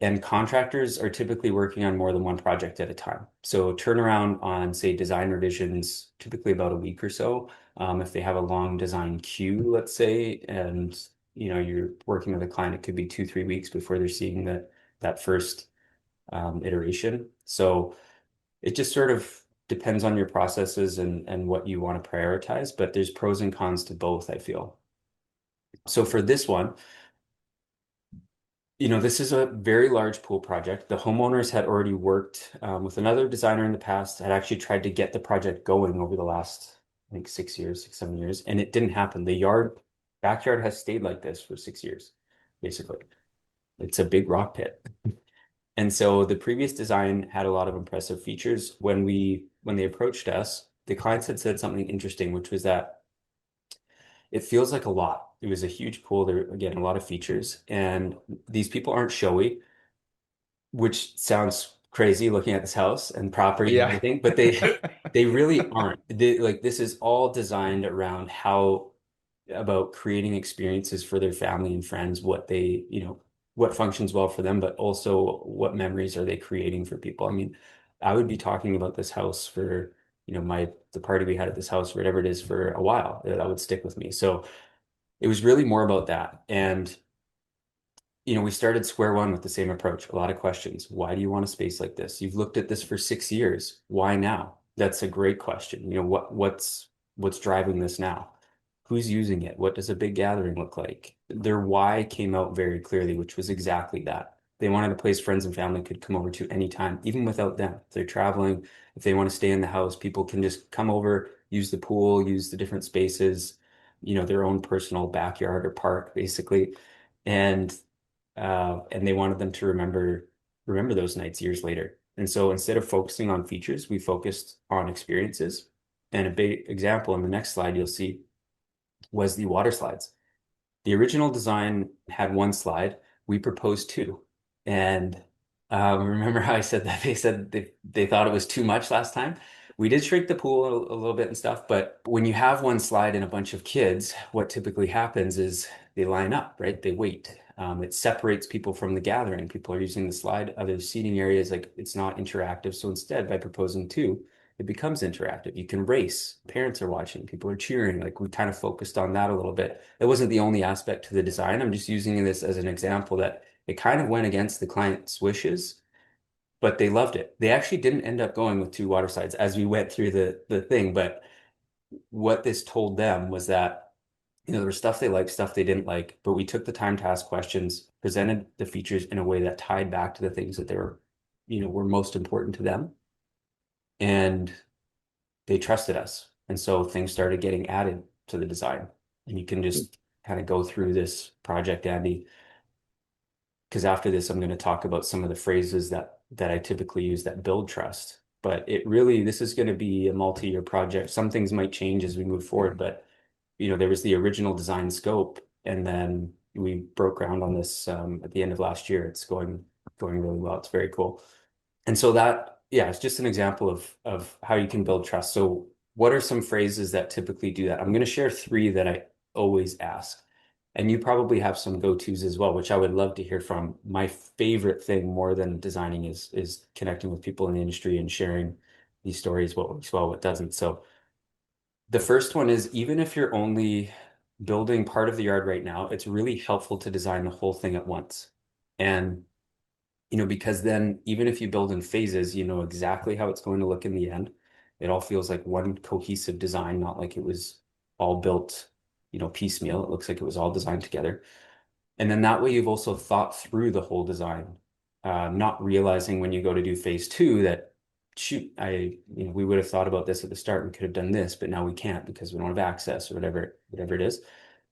[SPEAKER 2] And contractors are typically working on more than one project at a time. So turnaround on, say, design revisions, typically about a week or so. If they have a long design queue, let's say, and you're working with a client, it could be 2, 3 weeks before they're seeing that first iteration. So it just sort of depends on your processes and what you want to prioritize, but there's pros and cons to both, I feel. So for this one, this is a very large pool project. The homeowners had already worked with another designer in the past, had actually tried to get the project going over the last, I think, 6 years, 6, 7 years, and it didn't happen. The backyard has stayed like this for 6 years, basically. It's a big rock pit. And so the previous design had a lot of impressive features. When they approached us, the clients had said something interesting, which was that it feels like a lot. It was a huge pool. There, again, a lot of features. And these people aren't showy, which sounds crazy looking at this house and property and
[SPEAKER 3] Yeah.
[SPEAKER 2] everything, but they really aren't. Like this is all designed around about creating experiences for their family and friends, what functions well for them, but also what memories are they creating for people. I mean, I would be talking about this house for, the party we had at this house, whatever it is, for a while. That would stick with me. So it was really more about that. And we started square one with the same approach. A lot of questions. Why do you want a space like this? You've looked at this for 6 years. Why now? That's a great question. What's driving this now? Who's using it? What does a big gathering look like? Their why came out very clearly, which was exactly that. They wanted a place friends and family could come over to anytime, even without them. If they're traveling, if they want to stay in the house, people can just come over, use the pool, use the different spaces, their own personal backyard or park, basically. And they wanted them to remember those nights years later. And so instead of focusing on features, we focused on experiences. And a big example in the next slide you'll see was the water slides. The original design had one slide. We proposed two. And remember how I said that they said they thought it was too much last time? We did shrink the pool a little bit and stuff, but when you have one slide and a bunch of kids, what typically happens is they line up, right? They wait. It separates people from the gathering. People are using the slide. Other seating areas, like it's not interactive. So instead, by proposing two, it becomes interactive. You can race. Parents are watching. People are cheering. Like we kind of focused on that a little bit. It wasn't the only aspect to the design. I'm just using this as an example that it kind of went against the client's wishes. but they loved it. They actually didn't end up going with two water slides as we went through the thing, but what this told them was that, there was stuff they liked, stuff they didn't like, but we took the time to ask questions, presented the features in a way that tied back to the things that were most important to them. And they trusted us. And so things started getting added to the design. And you can just kind of go through this project, Andy, because after this, I'm going to talk about some of the phrases that I typically use that build trust. But this is going to be a multi-year project. Some things might change as we move forward, but there was the original design scope, and then we broke ground on this at the end of last year. It's going really well. It's very cool. And so yeah, it's just an example of how you can build trust. So what are some phrases that typically do that? I'm going to share three that I always ask. And you probably have some go-tos as well, which I would love to hear from. My favorite thing more than designing is connecting with people in the industry and sharing these stories, what works well, what doesn't. So the first one is, even if you're only building part of the yard right now, it's really helpful to design the whole thing at once. And because then even if you build in phases, you know exactly how it's going to look in the end. It all feels like one cohesive design, not like it was all built, piecemeal. It looks like it was all designed together. And then that way you've also thought through the whole design, not realizing when you go to do phase two that, shoot, we would have thought about this at the start and could have done this, but now we can't because we don't have access or whatever it is.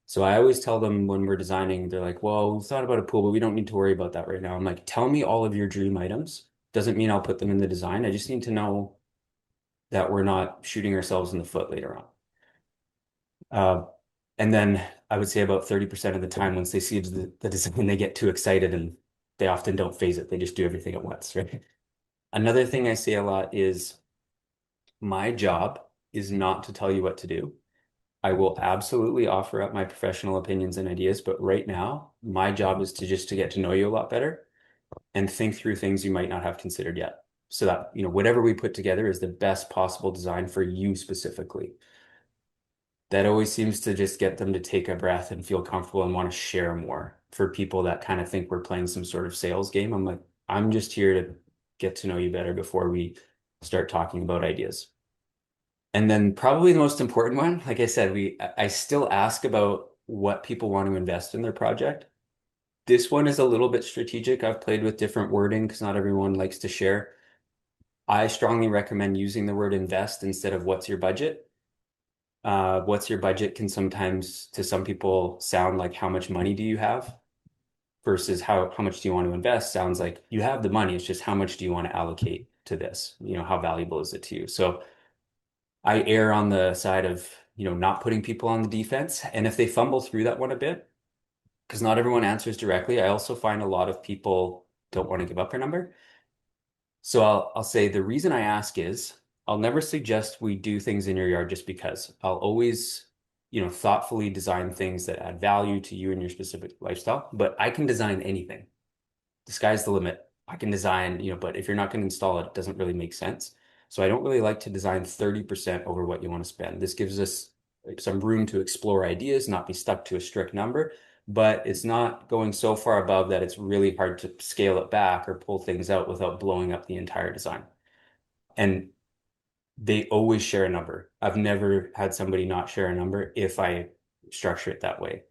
[SPEAKER 2] So I always tell them when we're designing, they're like, well, we thought about a pool, but we don't need to worry about that right now. I'm like, tell me all of your dream items. Doesn't mean I'll put them in the design. I just need to know that we're not shooting ourselves in the foot later on. And then I would say about 30% of the time, once they see the design, they get too excited and they often don't phase it. They just do everything at once, right? Another thing I say a lot is, my job is not to tell you what to do. I will absolutely offer up my professional opinions and ideas, but right now, my job is to get to know you a lot better and think through things you might not have considered yet. So that, whatever we put together is the best possible design for you specifically. That always seems to just get them to take a breath and feel comfortable and want to share more. For people that kind of think we're playing some sort of sales game, I'm like, I'm just here to get to know you better before we start talking about ideas. And then probably the most important one, like I said, I still ask about what people want to invest in their project. This one is a little bit strategic. I've played with different wording because not everyone likes to share. I strongly recommend using the word invest instead of what's your budget. What's your budget can sometimes, to some people, sound like how much money do you have, versus how much do you want to invest sounds like you have the money. It's just how much do you want to allocate to this? How valuable is it to you? So I err on the side of, not putting people on the defense. And if they fumble through that one a bit, because not everyone answers directly, I also find a lot of people don't want to give up their number. So I'll say the reason I ask is, I'll never suggest we do things in your yard just because. I'll always, thoughtfully design things that add value to you and your specific lifestyle. But I can design anything. The sky's the limit. I can design, but if you're not going to install it, it doesn't really make sense. So I don't really like to design 30% over what you want to spend. This gives us some room to explore ideas, not be stuck to a strict number, but it's not going so far above that it's really hard to scale it back or pull things out without blowing up the entire design. And they always share a number. I've never had somebody not share a number if I structure it that way.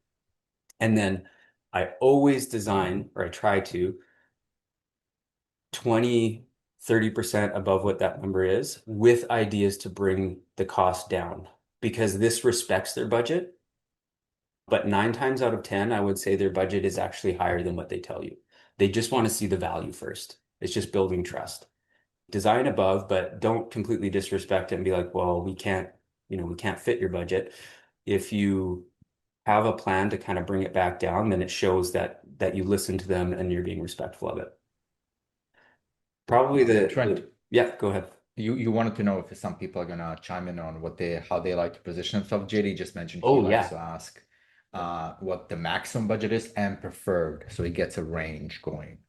[SPEAKER 2] And then I always design, or I try to, 20, 30% above what that number is, with ideas to bring the cost down, because this respects their budget. But 9 times out of 10, I would say their budget is actually higher than what they tell you. They just want to see the value first. It's just building trust. Design above, but don't completely disrespect it and be like, well, we can't fit your budget. If you have a plan to kind of bring it back down, then it shows that you listen to them and you're being respectful of it. Probably
[SPEAKER 3] Trent,
[SPEAKER 2] yeah, go ahead.
[SPEAKER 3] you wanted to know if some people are gonna chime in on how they like to position themselves. JD just mentioned he
[SPEAKER 2] Oh
[SPEAKER 3] likes
[SPEAKER 2] yeah,
[SPEAKER 3] to ask what the maximum budget is and preferred, so he gets a range going.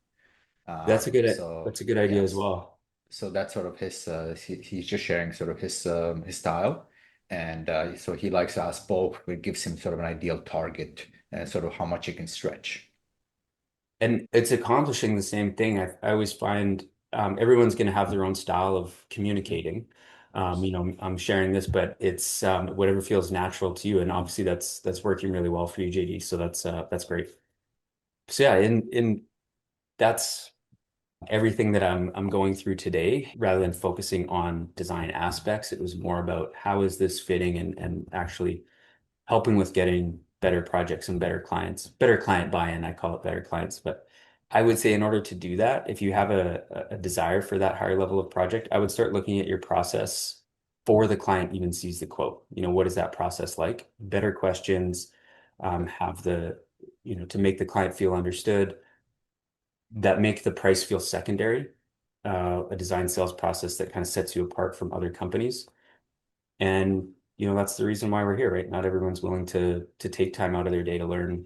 [SPEAKER 2] that's a good idea as
[SPEAKER 3] Yes,
[SPEAKER 2] well.
[SPEAKER 3] so that's sort of he's just sharing sort of his style, and so he likes to ask both, which gives him sort of an ideal target and sort of how much he can stretch.
[SPEAKER 2] And it's accomplishing the same thing. I always find everyone's going to have their own style of communicating. I'm sharing this, but it's whatever feels natural to you, and obviously that's working really well for you, JD. So that's great. So yeah, in that's everything that I'm going through today. Rather than focusing on design aspects, it was more about how is this fitting and actually helping with getting better projects and better clients, better client buy-in. I call it better clients, but I would say in order to do that, if you have a desire for that higher level of project, I would start looking at your process before the client even sees the quote. What is that process like? Better questions, have to make the client feel understood, that make the price feel secondary, a design sales process that kind of sets you apart from other companies. And that's the reason why we're here, right? Not everyone's willing to take time out of their day to learn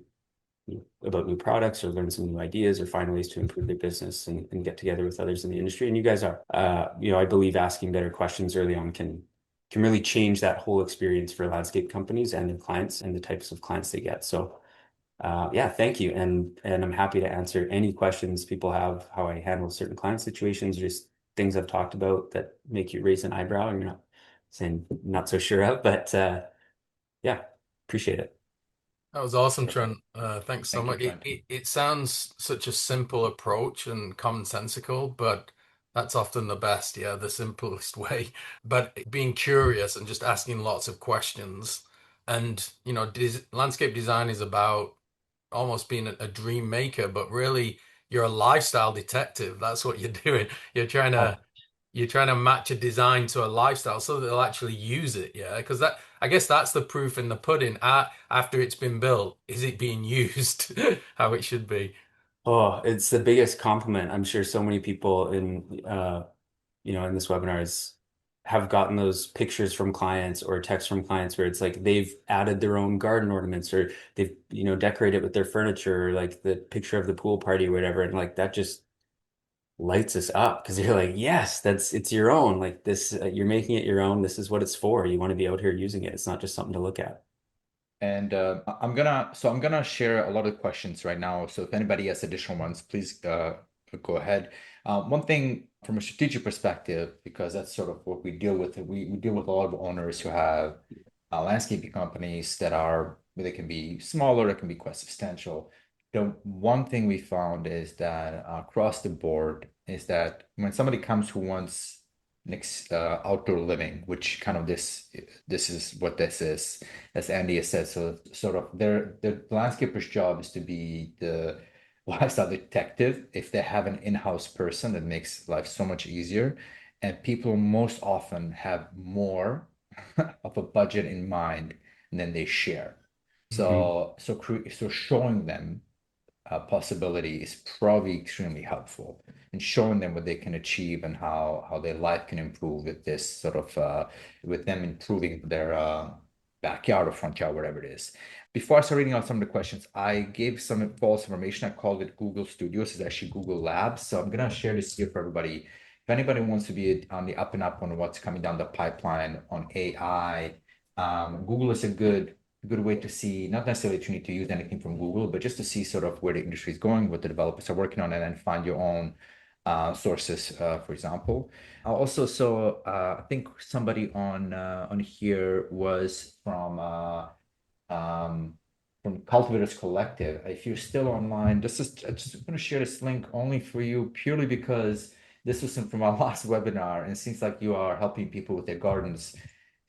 [SPEAKER 2] about new products or learn some new ideas or find ways to improve their business and get together with others in the industry. And you guys are. I believe asking better questions early on can really change that whole experience for landscape companies and their clients and the types of clients they get. So yeah, thank you. And I'm happy to answer any questions people have, how I handle certain client situations, just things I've talked about that make you raise an eyebrow and you're not saying not so sure of, but yeah, appreciate it.
[SPEAKER 1] That was awesome,
[SPEAKER 3] Perfect.
[SPEAKER 1] Trent. Thanks so
[SPEAKER 3] Thank you,
[SPEAKER 1] much.
[SPEAKER 3] Trent.
[SPEAKER 1] It sounds such a simple approach and commonsensical, but that's often the best, yeah, the simplest way. But being curious and just asking lots of questions. And, landscape design is about almost being a dream maker, but really you're a lifestyle detective. That's what you're doing.
[SPEAKER 2] Oh,
[SPEAKER 1] You're trying to match a design to a lifestyle so that they'll actually use it. Yeah, because I guess that's the proof in the pudding. After it's been built, is it being used how it should be?
[SPEAKER 2] it's the biggest compliment. I'm sure so many people in this webinars have gotten those pictures from clients or texts from clients where it's like they've added their own garden ornaments or they've, decorated with their furniture, or like the picture of the pool party or whatever. And like that just lights us up because you're like, yes, it's your own. Like this, you're making it your own. This is what it's for. You want to be out here using it. It's not just something to look at.
[SPEAKER 3] And I'm gonna share a lot of questions right now. So if anybody has additional ones, please go ahead. One thing from a strategic perspective, because that's sort of what we deal with. We deal with a lot of owners who have landscaping companies that are they can be smaller, it can be quite substantial. The one thing we found is that across the board is that when somebody comes who wants next outdoor living, which kind of this is what this is, as Andy has said. So sort of their landscaper's job is to be the lifestyle detective if they have an in-house person that makes life so much easier. And people most often have more of a budget in mind than they share.
[SPEAKER 2] Mhm.
[SPEAKER 3] So showing them possibility is probably extremely helpful in showing them what they can achieve and how their life can improve with this sort of with them improving their backyard or front yard, whatever it is. Before I start reading out some of the questions, I gave some false information. I called it Google Studios. It's actually Google Labs. So I'm gonna share this here for everybody. If anybody wants to be on the up and up on what's coming down the pipeline on AI, Google is a good way to see, not necessarily that you need to use anything from Google, but just to see sort of where the industry is going, what the developers are working on, and then find your own sources, for example. Also, so I think somebody on here was um, from Cultivators Collective. If you're still online, I'm just going to share this link only for you purely because this was from our last webinar, and it seems like you are helping people with their gardens.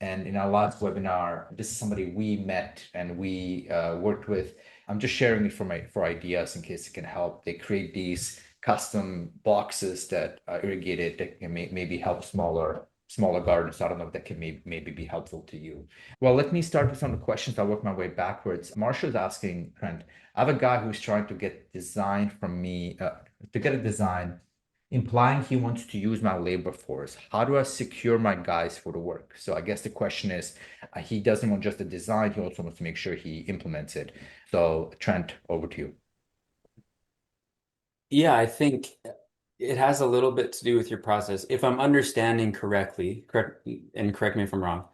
[SPEAKER 3] And in our last webinar, this is somebody we met and we worked with. I'm just sharing it for ideas in case it can help. They create these custom boxes that are irrigated that can maybe help smaller gardens. I don't know if that can maybe be helpful to you. Well, let me start with some of the questions. I'll work my way backwards. Marshall's asking, Trent, I have a guy who's trying to get design from me, to get a design, implying he wants to use my labor force. How do I secure my guys for the work? So I guess the question is, he doesn't want just the design, he also wants to make sure he implements it. So Trent, over to you.
[SPEAKER 2] Yeah, I think it has a little bit to do with your process. If I'm understanding correctly, correct me if I'm wrong,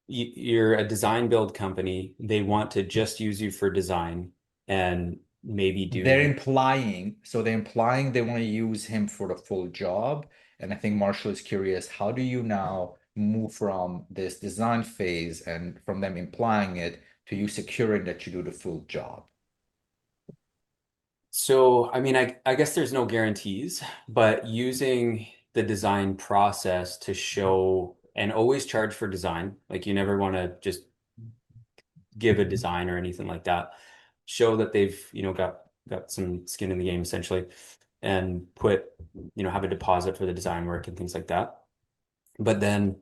[SPEAKER 2] you're a design build company. They want to just use you for design, and maybe
[SPEAKER 3] They're
[SPEAKER 2] do.
[SPEAKER 3] implying, so they're implying they want to use him for the full job. And I think Marshall is curious, how do you now move from this design phase and from them implying it to you securing that you do the full job?
[SPEAKER 2] So, I mean, I guess there's no guarantees, but using the design process to show and always charge for design, like you never want to just give a design or anything like that. Show that they've, got some skin in the game essentially and put, have a deposit for the design work and things like that. But then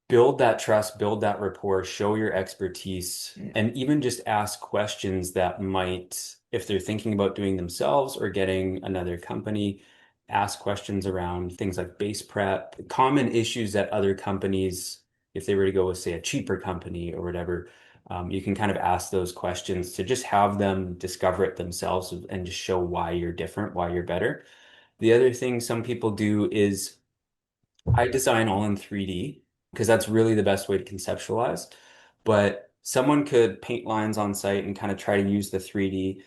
[SPEAKER 2] build that trust, build that rapport, show your expertise, and even just ask questions that might, if they're thinking about doing themselves or getting another company, ask questions around things like base prep, common issues that other companies, if they were to go with, say, a cheaper company or whatever, you can kind of ask those questions to just have them discover it themselves and just show why you're different, why you're better. The other thing some people do is I design all in 3D because that's really the best way to conceptualize. But someone could paint lines on site and kind of try to use the 3D,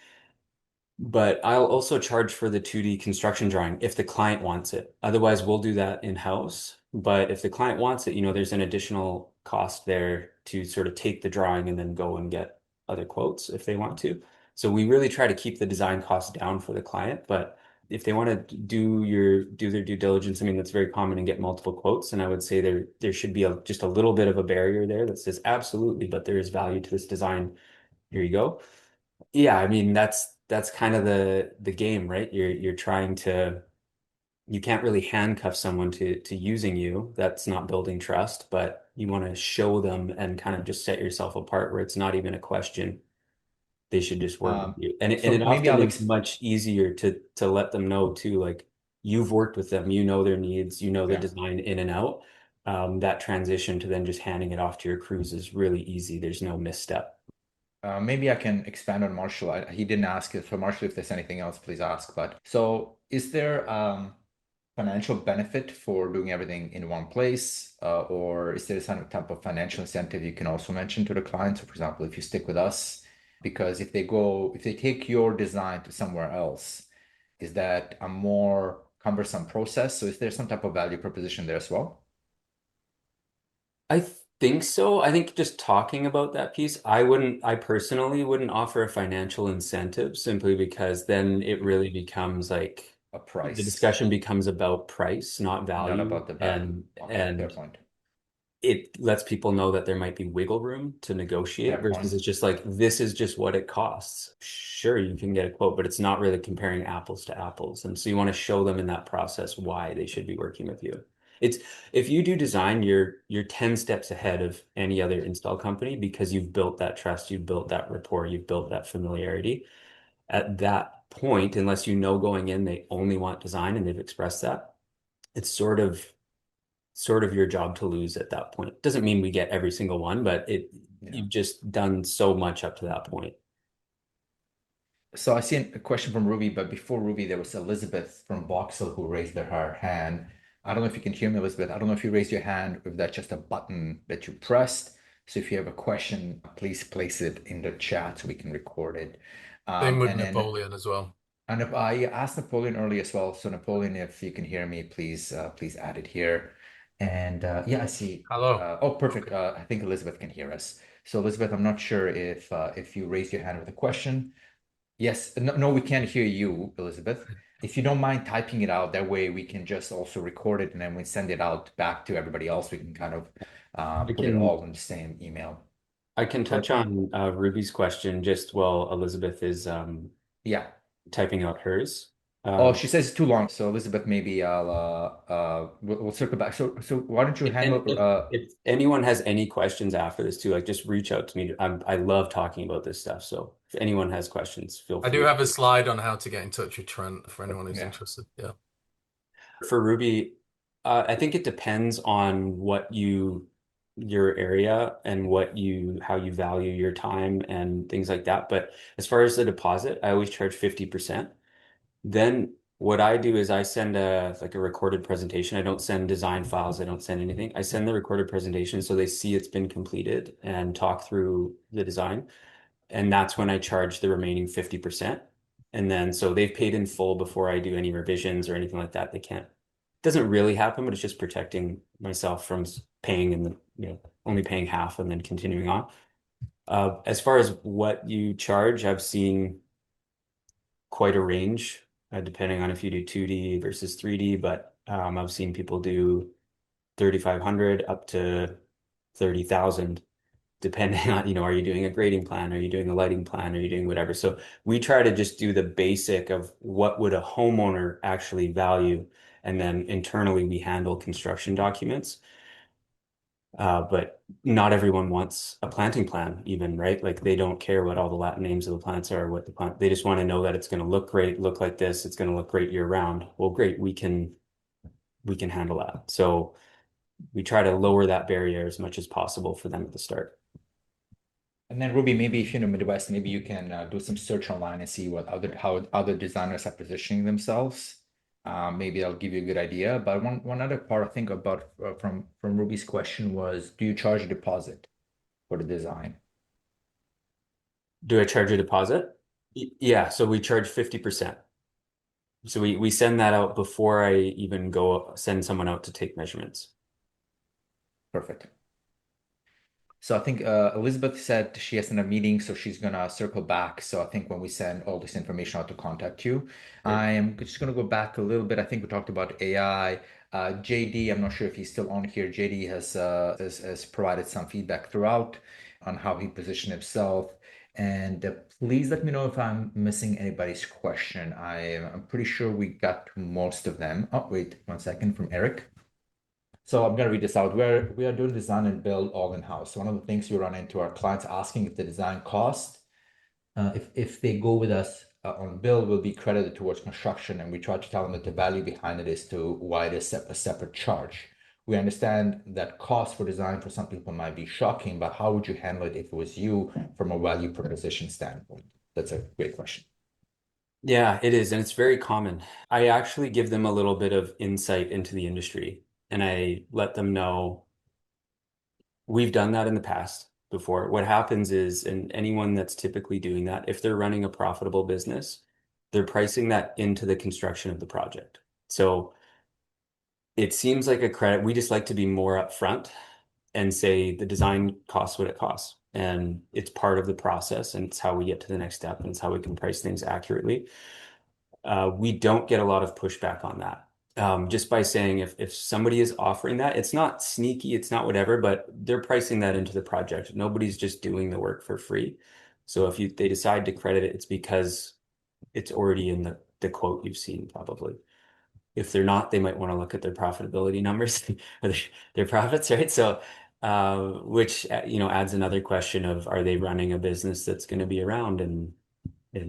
[SPEAKER 2] but I'll also charge for the 2D construction drawing if the client wants it. Otherwise, we'll do that in-house. But if the client wants it, there's an additional cost there to sort of take the drawing and then go and get other quotes if they want to. So we really try to keep the design costs down for the client. But if they want to do their due diligence, I mean, that's very common and get multiple quotes. And I would say there should be just a little bit of a barrier there that says absolutely, but there is value to this design. Here you go. Yeah, I mean that's kind of the game, right? You're trying to you can't really handcuff someone to using you. That's not building trust, but you want to show them and kind of just set yourself apart where it's not even a question. They should just work with
[SPEAKER 3] Um,
[SPEAKER 2] you. And it
[SPEAKER 3] so maybe
[SPEAKER 2] often
[SPEAKER 3] I'll
[SPEAKER 2] is
[SPEAKER 3] exp
[SPEAKER 2] much easier to let them know too, like you've worked with them, you know their needs, you know the
[SPEAKER 3] yeah.
[SPEAKER 2] design in and out. That transition to then just handing it off to your crews is really easy. There's no misstep.
[SPEAKER 3] Maybe I can expand on Marshall. He didn't ask it. So Marshall, if there's anything else, please ask. But so is there financial benefit for doing everything in one place? Or is there some type of financial incentive you can also mention to the client? So for example, if you stick with us, because if they take your design to somewhere else, is that a more cumbersome process? So is there some type of value proposition there as well?
[SPEAKER 2] I think so. I think just talking about that piece, I personally wouldn't offer a financial incentive simply because then it really becomes like
[SPEAKER 3] A
[SPEAKER 2] the
[SPEAKER 3] price,
[SPEAKER 2] discussion becomes about price, not
[SPEAKER 3] not
[SPEAKER 2] value.
[SPEAKER 3] about the value.
[SPEAKER 2] And
[SPEAKER 3] Okay, fair
[SPEAKER 2] and
[SPEAKER 3] point.
[SPEAKER 2] it lets people know that there might be wiggle room to
[SPEAKER 3] Fair
[SPEAKER 2] negotiate versus
[SPEAKER 3] point.
[SPEAKER 2] it's just like this is just what it costs. Sure, you can get a quote, but it's not really comparing apples to apples. And so you want to show them in that process why they should be working with you. It's if you do design, you're 10 steps ahead of any other install company because you've built that trust, you've built that rapport, you've built that familiarity. At that point, unless you know going in they only want design and they've expressed that, it's sort of your job to lose at that point. Doesn't mean we get every single one, but
[SPEAKER 3] Yeah.
[SPEAKER 2] you've just done so much up to that point.
[SPEAKER 3] So I see a question from Ruby, but before Ruby, there was Elizabeth from Voxel who raised her hand. I don't know if you can hear me, Elizabeth. I don't know if you raised your hand, if that's just a button that you pressed. So if you have a question, please place it in the chat so we can record it.
[SPEAKER 1] Same with
[SPEAKER 3] And then
[SPEAKER 1] Napoleon as well.
[SPEAKER 3] and if I asked Napoleon earlier as well. So Napoleon, if you can hear me, please add it here. And yeah, I see.
[SPEAKER 1] Hello.
[SPEAKER 3] Oh, perfect.
[SPEAKER 1] Okay.
[SPEAKER 3] I think Elizabeth can hear us. So Elizabeth, I'm not sure if you raised your hand with a question. Yes, no, no, we can't hear you, Elizabeth. If you don't mind typing it out, that way we can just also record it and then we send it out back to everybody else. We can kind of
[SPEAKER 2] I
[SPEAKER 3] put it
[SPEAKER 2] can
[SPEAKER 3] all in the same email.
[SPEAKER 2] I can touch
[SPEAKER 3] Perfect.
[SPEAKER 2] on Ruby's question just while Elizabeth is
[SPEAKER 3] Yeah.
[SPEAKER 2] typing out hers.
[SPEAKER 3] Oh,
[SPEAKER 2] Um,
[SPEAKER 3] she says it's too long. So Elizabeth, maybe we'll circle back. So why don't you
[SPEAKER 2] and
[SPEAKER 3] handle
[SPEAKER 2] if anyone has any questions after this too, like just reach out to me. I love talking about this stuff. So if anyone has questions, feel
[SPEAKER 1] I do
[SPEAKER 2] free.
[SPEAKER 1] have a slide on how to get in touch with Trent for anyone who's
[SPEAKER 3] yeah.
[SPEAKER 1] interested. Yeah.
[SPEAKER 2] For Ruby, I think it depends on your area and how you value your time and things like that. But as far as the deposit, I always charge 50%. Then what I do is I send a recorded presentation. I don't send design files. I don't send anything. I send the recorded presentation so they see it's been completed and talk through the design. And that's when I charge the remaining 50%. And then so they've paid in full before I do any revisions or anything like that. They can't. It doesn't really happen, but it's just protecting myself from paying and only paying half and then continuing on. As far as what you charge, I've seen quite a range, depending on if you do 2D versus 3D, but I've seen people do 3,500 up to 30,000 depending on, are you doing a grading plan? Are you doing a lighting plan? Are you doing whatever? So we try to just do the basic of what would a homeowner actually value. And then internally we handle construction documents. But not everyone wants a planting plan even, right? Like they don't care what all the Latin names of the plants are, what the plant, they just want to know that it's going to look great, look like this, it's going to look great year round. Well, great, we can handle that. So we try to lower that barrier as much as possible for them at the start.
[SPEAKER 3] And then Ruby, maybe if you know Midwest, maybe you can do some search online and see how other designers are positioning themselves. Maybe that'll give you a good idea. But one other part I think about from Ruby's question was, do you charge a deposit for the design?
[SPEAKER 2] Do I charge a deposit? Yeah, so we charge 50%. So we send that out before I even go send someone out to take measurements.
[SPEAKER 3] Perfect. So I think Elizabeth said she has in a meeting, so she's gonna circle back. So I think when we send all this information out to contact you,
[SPEAKER 2] Great.
[SPEAKER 3] I am just gonna go back a little bit. I think we talked about AI. JD, I'm not sure if he's still on here. JD has provided some feedback throughout on how he positioned himself. And please let me know if I'm missing anybody's question. I'm pretty sure we got to most of them. Oh, wait 1 second from Eric. So I'm going to read this out. We are doing design and build all in-house. So one of the things we run into our clients asking if the design cost, if they go with us on build, will be credited towards construction, and we try to tell them that the value behind it is to why it is a separate charge. We understand that cost for design for some people might be shocking, but how would you handle it if it was you from a value proposition standpoint? That's a great question.
[SPEAKER 2] Yeah, it is, and it's very common. I actually give them a little bit of insight into the industry, and I let them know we've done that in the past before. What happens is, and anyone that's typically doing that, if they're running a profitable business, they're pricing that into the construction of the project. So it seems like a credit. We just like to be more upfront and say the design costs what it costs. And it's part of the process, and it's how we get to the next step, and it's how we can price things accurately. We don't get a lot of pushback on that. Just by saying if somebody is offering that, it's not sneaky, it's not whatever, but they're pricing that into the project. Nobody's just doing the work for free. So if they decide to credit it, it's because it's already in the quote you've seen probably. If they're not, they might want to look at their profitability numbers or their profits, right? So, which adds another question of are they running a business that's going to be around in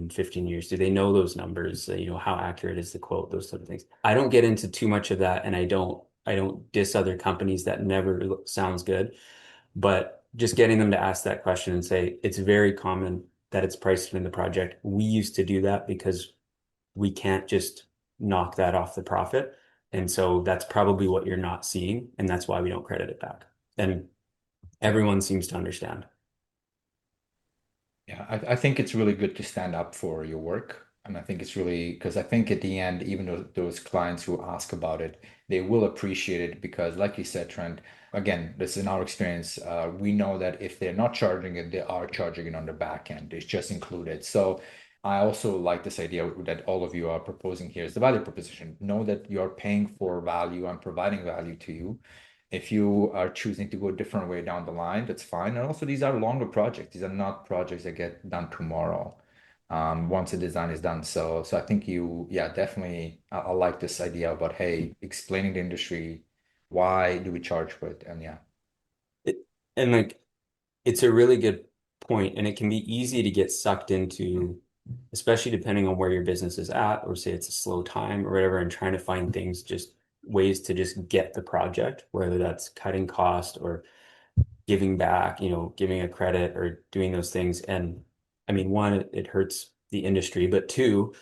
[SPEAKER 2] 15 years? Do they know those numbers? How accurate is the quote? Those sort of things. I don't get into too much of that, and I don't diss other companies. That never sounds good. But just getting them to ask that question and say it's very common that it's priced in the project. We used to do that because we can't just knock that off the profit. And so that's probably what you're not seeing, and that's why we don't credit it back. And everyone seems to understand.
[SPEAKER 3] Yeah, I think it's really good to stand up for your work. And I think it's really because I think at the end, even though those clients who ask about it, they will appreciate it because, like you said, Trent, again, this is in our experience. We know that if they're not charging it, they are charging it on the back end. It's just included. So I also like this idea that all of you are proposing here is the value proposition. Know that you're paying for value and providing value to you. If you are choosing to go a different way down the line, that's fine. And also, these are longer projects. These are not projects that get done tomorrow, once the design is done. So I think yeah, definitely, I like this idea about, hey, explaining the industry, why do we charge for it? And yeah,
[SPEAKER 2] It, and like it's a really good point, and it can be easy to get sucked into, especially depending on where your business is at, or say it's a slow time or whatever, and trying to find things, just ways to just get the project, whether that's cutting cost or giving back, giving a credit or doing those things. And I mean, one, it hurts the industry, but two,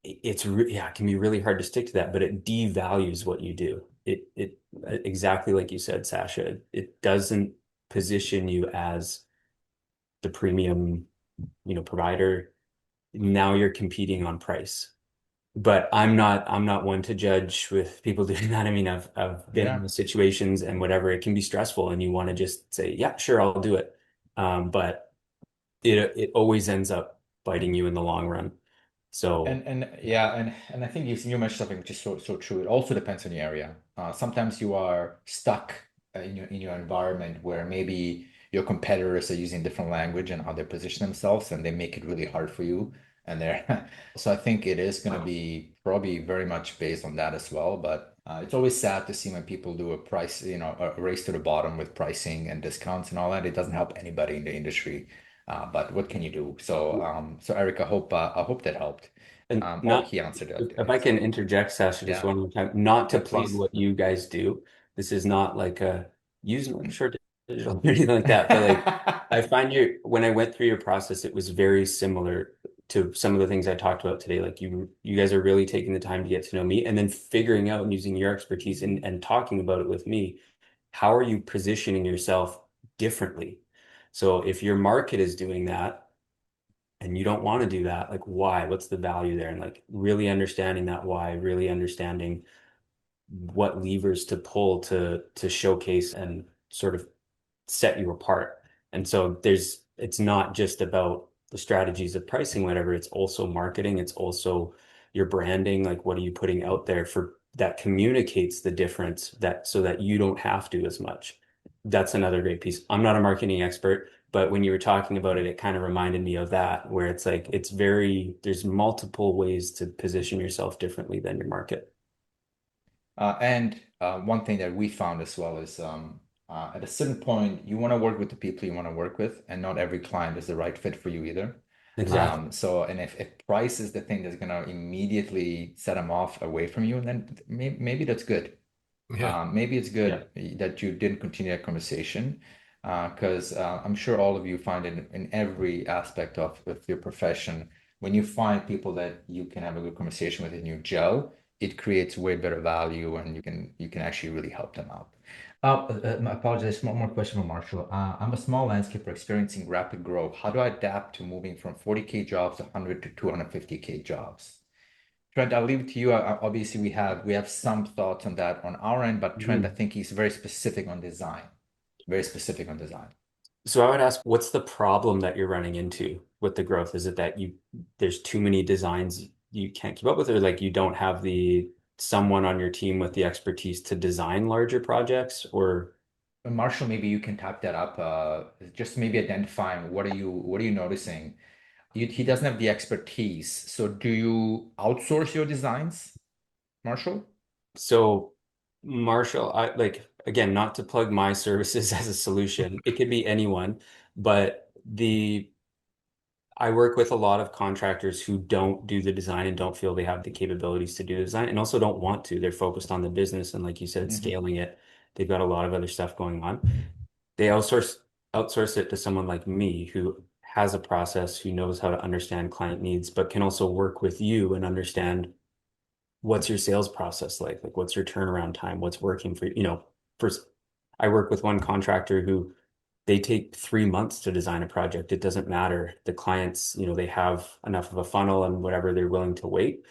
[SPEAKER 2] it can be really hard to stick to that, but it devalues what you do. It exactly like you said, Sasha, it doesn't position you as the premium, provider, now you're competing on price. But I'm not one to judge with people doing that. I mean, I've been in
[SPEAKER 3] Yeah.
[SPEAKER 2] those situations and whatever, it can be stressful and you want to just say, yeah, sure, I'll do it. But it always ends up biting you in the long run. So
[SPEAKER 3] And yeah, and I think you mentioned something which is so true. It also depends on the area. Sometimes you are stuck in your environment where maybe your competitors are using different language and how they position themselves, and they make it really hard for you. And they're so I think it is going to be probably very much based on that as well. But it's always sad to see when people do a price, a race to the bottom with pricing and discounts and all that. It doesn't help anybody in the industry. But what can you do? So Eric, I hope that helped.
[SPEAKER 2] And
[SPEAKER 3] Oh,
[SPEAKER 2] not,
[SPEAKER 3] he answered
[SPEAKER 2] if I
[SPEAKER 3] his.
[SPEAKER 2] can interject, Sasha, just
[SPEAKER 3] Yeah,
[SPEAKER 2] one more time, not to
[SPEAKER 3] yeah,
[SPEAKER 2] plug
[SPEAKER 3] please.
[SPEAKER 2] what you guys do. This is not like a use Northern Shore Digital or anything like that. But like, I find when I went through your process, it was very similar to some of the things I talked about today. Like you guys are really taking the time to get to know me and then figuring out and using your expertise and talking about it with me. How are you positioning yourself differently? So if your market is doing that, and you don't want to do that, like why? What's the value there? And like really understanding that why, really understanding what levers to pull to showcase and sort of set you apart. And so it's not just about the strategies of pricing, whatever, it's also marketing, it's also your branding, like what are you putting out there for that communicates the difference that so that you don't have to as much. That's another great piece. I'm not a marketing expert, but when you were talking about it, it kind of reminded me of that, where it's like there's multiple ways to position yourself differently than your market.
[SPEAKER 3] And one thing that we found as well is at a certain point, you want to work with the people you want to work with, and not every client is the right fit for you either.
[SPEAKER 2] Exactly.
[SPEAKER 3] And if price is the thing that's going to immediately set them off away from you, then maybe that's good.
[SPEAKER 1] Yeah.
[SPEAKER 3] Maybe it's
[SPEAKER 2] Yeah.
[SPEAKER 3] good that you didn't continue that conversation because I'm sure all of you find it in every aspect of your profession. When you find people that you can have a good conversation with and you gel, it creates way better value and you can actually really help them out. I apologize. One more question from Marshall. I'm a small landscaper experiencing rapid growth. How do I adapt to moving from 40K jobs to 100 to 250K jobs? Trent, I'll leave it to you. Obviously, we have some thoughts on that on our end, but Trent, I
[SPEAKER 2] Mhm.
[SPEAKER 3] think he's very specific on design. Very specific on design.
[SPEAKER 2] So I would ask, what's the problem that you're running into with the growth? Is it that there's too many designs you can't keep up with, or like you don't have the someone on your team with the expertise to design larger projects, or
[SPEAKER 3] Marshall, maybe you can type that up. Just maybe identifying what are you noticing? He doesn't have the expertise. So do you outsource your designs, Marshall?
[SPEAKER 2] so Marshall, I like again, not to plug my services as a solution. It could be anyone, but I work with a lot of contractors who don't do the design and don't feel they have the capabilities to do the design and also don't want to. They're focused on the business and like you said,
[SPEAKER 3] Hmm.
[SPEAKER 2] scaling it. They've got a lot of other stuff going on. They outsource it to someone like me who has a process, who knows how to understand client needs, but can also work with you and understand what's your sales process like? Like what's your turnaround time? What's working for you? First, I work with one contractor who they take 3 months to design a project. It doesn't matter. The clients, they have enough of a funnel and whatever they're willing to wait.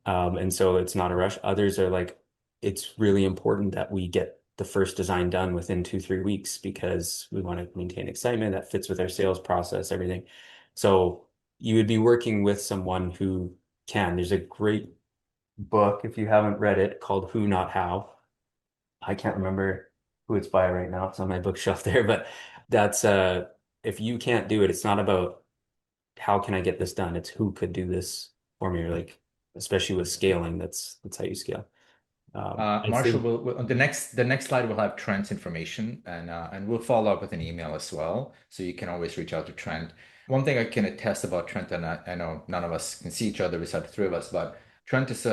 [SPEAKER 2] And so it's not a rush. Others are like, it's really important that we get the first design done within 2, 3 weeks because we want to maintain excitement that fits with our sales process, everything. So you would be working with someone who can. There's a great book, if you haven't read it, called Who Not How. I can't remember who it's by right now. It's on my bookshelf there, but that's if you can't do it, it's not about how can I get this done? It's who could do this for me, or like especially with scaling, that's how you scale. I
[SPEAKER 3] Marshall,
[SPEAKER 2] think
[SPEAKER 3] on the next slide we'll have Trent's information and we'll follow up with an email as well, so you can always reach out to Trent. One thing I can attest about Trent, and I know none of us can see each other besides the three of us, but Trent is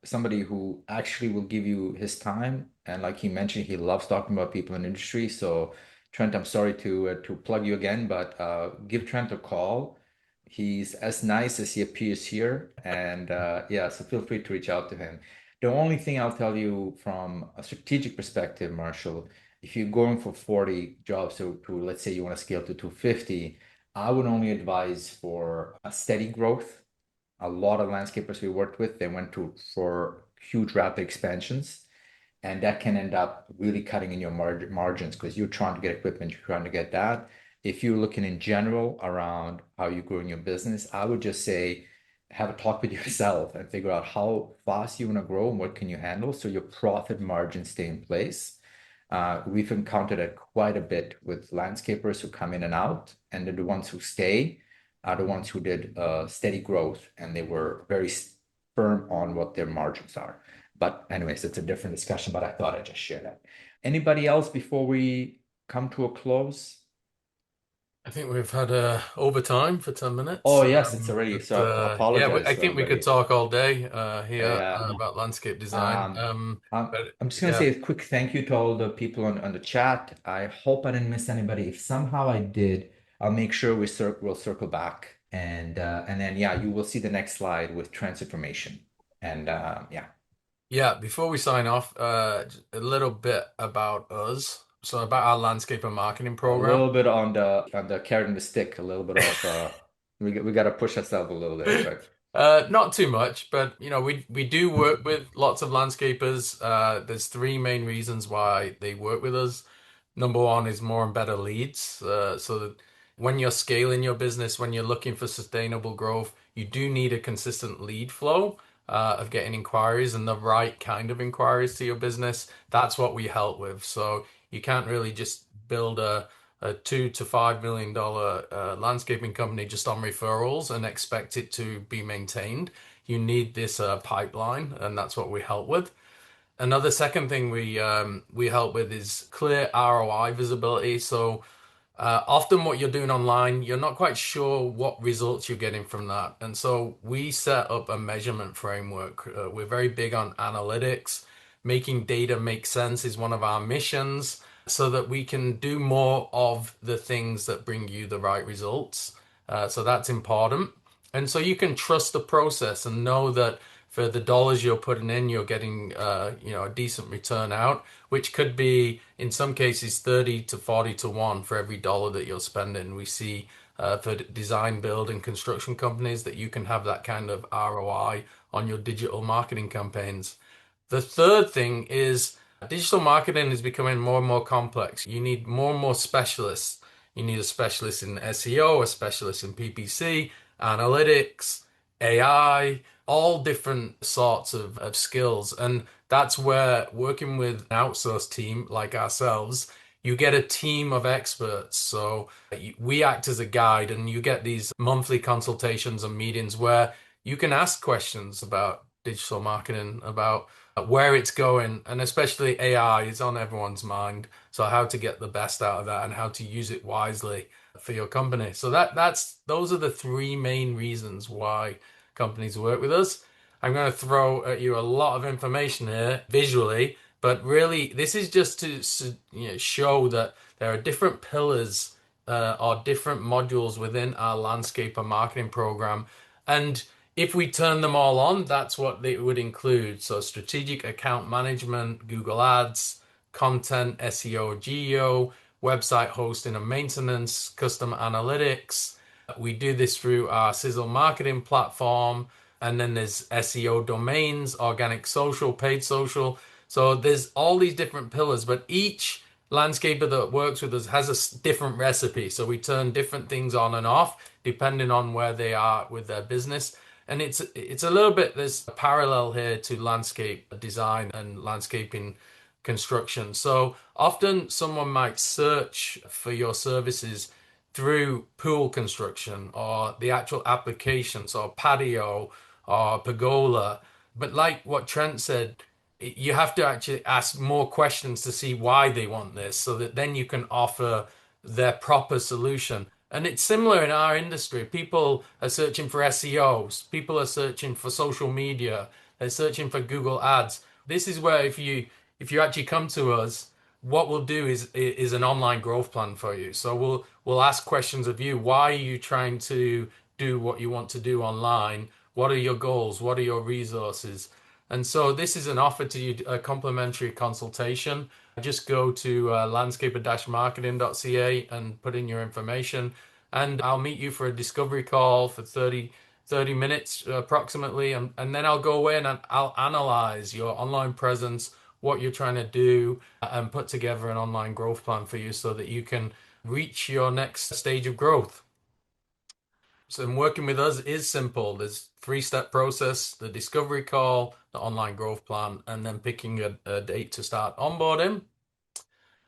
[SPEAKER 3] somebody who actually will give you his time, and like he mentioned, he loves talking about people in the industry. So Trent, I'm sorry to plug you again, but give Trent a call. He's as nice as he appears here, and yeah, so feel free to reach out to him. The only thing I'll tell you from a strategic perspective, Marshall, if you're going for 40 jobs to let's say you want to scale to 250, I would only advise for a steady growth. A lot of landscapers we worked with, they went to for huge rapid expansions, and that can end up really cutting in your margins because you're trying to get equipment, you're trying to get that. If you're looking in general around how you're growing your business, I would just say have a talk with yourself and figure out how fast you want to grow and what can you handle so your profit margins stay in place. We've encountered it quite a bit with landscapers who come in and out, and then the ones who stay are the ones who did steady growth and they were very firm on what their margins are. But anyways, it's a different discussion, but I thought I'd just share that. Anybody else before we come to a close?
[SPEAKER 1] I think we've had overtime for 10
[SPEAKER 3] Oh,
[SPEAKER 1] minutes.
[SPEAKER 3] yes, it's already.
[SPEAKER 1] But
[SPEAKER 3] So
[SPEAKER 1] yeah,
[SPEAKER 3] apologize
[SPEAKER 1] I
[SPEAKER 3] to
[SPEAKER 1] think we could
[SPEAKER 3] everybody.
[SPEAKER 1] talk all day here
[SPEAKER 3] Yeah.
[SPEAKER 1] about landscape design.
[SPEAKER 3] Um,
[SPEAKER 1] But
[SPEAKER 3] I'm just gonna say
[SPEAKER 1] yeah,
[SPEAKER 3] a quick thank you to all the people on the chat. I hope I didn't miss anybody. If somehow I did, I'll make sure we'll circle back and then yeah, you will see the next slide with trans information. And yeah,
[SPEAKER 1] yeah. Before we sign off, a little bit about us. So about our landscape and marketing
[SPEAKER 3] a
[SPEAKER 1] program.
[SPEAKER 3] little bit on the carrot and the stick, a little bit of we got to push ourselves a little bit, but
[SPEAKER 1] Not too much, but we do work with lots of landscapers. There's three main reasons why they work with us. Number one is more and better leads. So that when you're scaling your business, when you're looking for sustainable growth, you do need a consistent lead flow of getting inquiries and the right kind of inquiries to your business. That's what we help with. So you can't really just build a $2 to $5 million landscaping company just on referrals and expect it to be maintained. You need this pipeline, and that's what we help with. Another second thing we help with is clear ROI visibility. So often what you're doing online, you're not quite sure what results you're getting from that. And so we set up a measurement framework. We're very big on analytics. Making data make sense is one of our missions so that we can do more of the things that bring you the right results. So that's important. And so you can trust the process and know that for the dollars you're putting in, you're getting a decent return out, which could be in some cases 30 to 40 to 1 for every dollar that you're spending. We see for design, build, and construction companies that you can have that kind of ROI on your digital marketing campaigns. The third thing is digital marketing is becoming more and more complex. You need more and more specialists. You need a specialist in SEO, a specialist in PPC, analytics, AI, all different sorts of skills. And that's where working with an outsourced team like ourselves, you get a team of experts. So we act as a guide, and you get these monthly consultations and meetings where you can ask questions about digital marketing, about where it's going, and especially AI is on everyone's mind. So how to get the best out of that and how to use it wisely for your company. So that's those are the three main reasons why companies work with us. I'm going to throw at you a lot of information here visually, but really this is just to show that there are different pillars or different modules within our landscape and marketing program. And if we turn them all on, that's what they would include. So strategic account management, Google Ads, content, SEO, GEO, website hosting and maintenance, custom analytics. We do this through our Sizzle marketing platform. And then there's SEO domains, organic social, paid social. So there's all these different pillars, but each landscaper that works with us has a different recipe. So we turn different things on and off depending on where they are with their business. And it's a little bit, there's a parallel here to landscape design and landscaping construction. So often someone might search for your services through pool construction or the actual applications or patio or pergola. But like what Trent said, you have to actually ask more questions to see why they want this so that then you can offer their proper solution. And it's similar in our industry. People are searching for SEOs, people are searching for social media, they're searching for Google Ads. This is where if you actually come to us, what we'll do is an online growth plan for you. So we'll ask questions of you. Why are you trying to do what you want to do online? What are your goals? What are your resources? And so this is an offer to you, a complimentary consultation. Just go to landscaper-marketing.ca and put in your information. and I'll meet you for a discovery call for 30 minutes approximately, and then I'll go away and I'll analyze your online presence, what you're trying to do, and put together an online growth plan for you so that you can reach your next stage of growth. So working with us is simple. There's three-step process: the discovery call, the online growth plan, and then picking a date to start onboarding.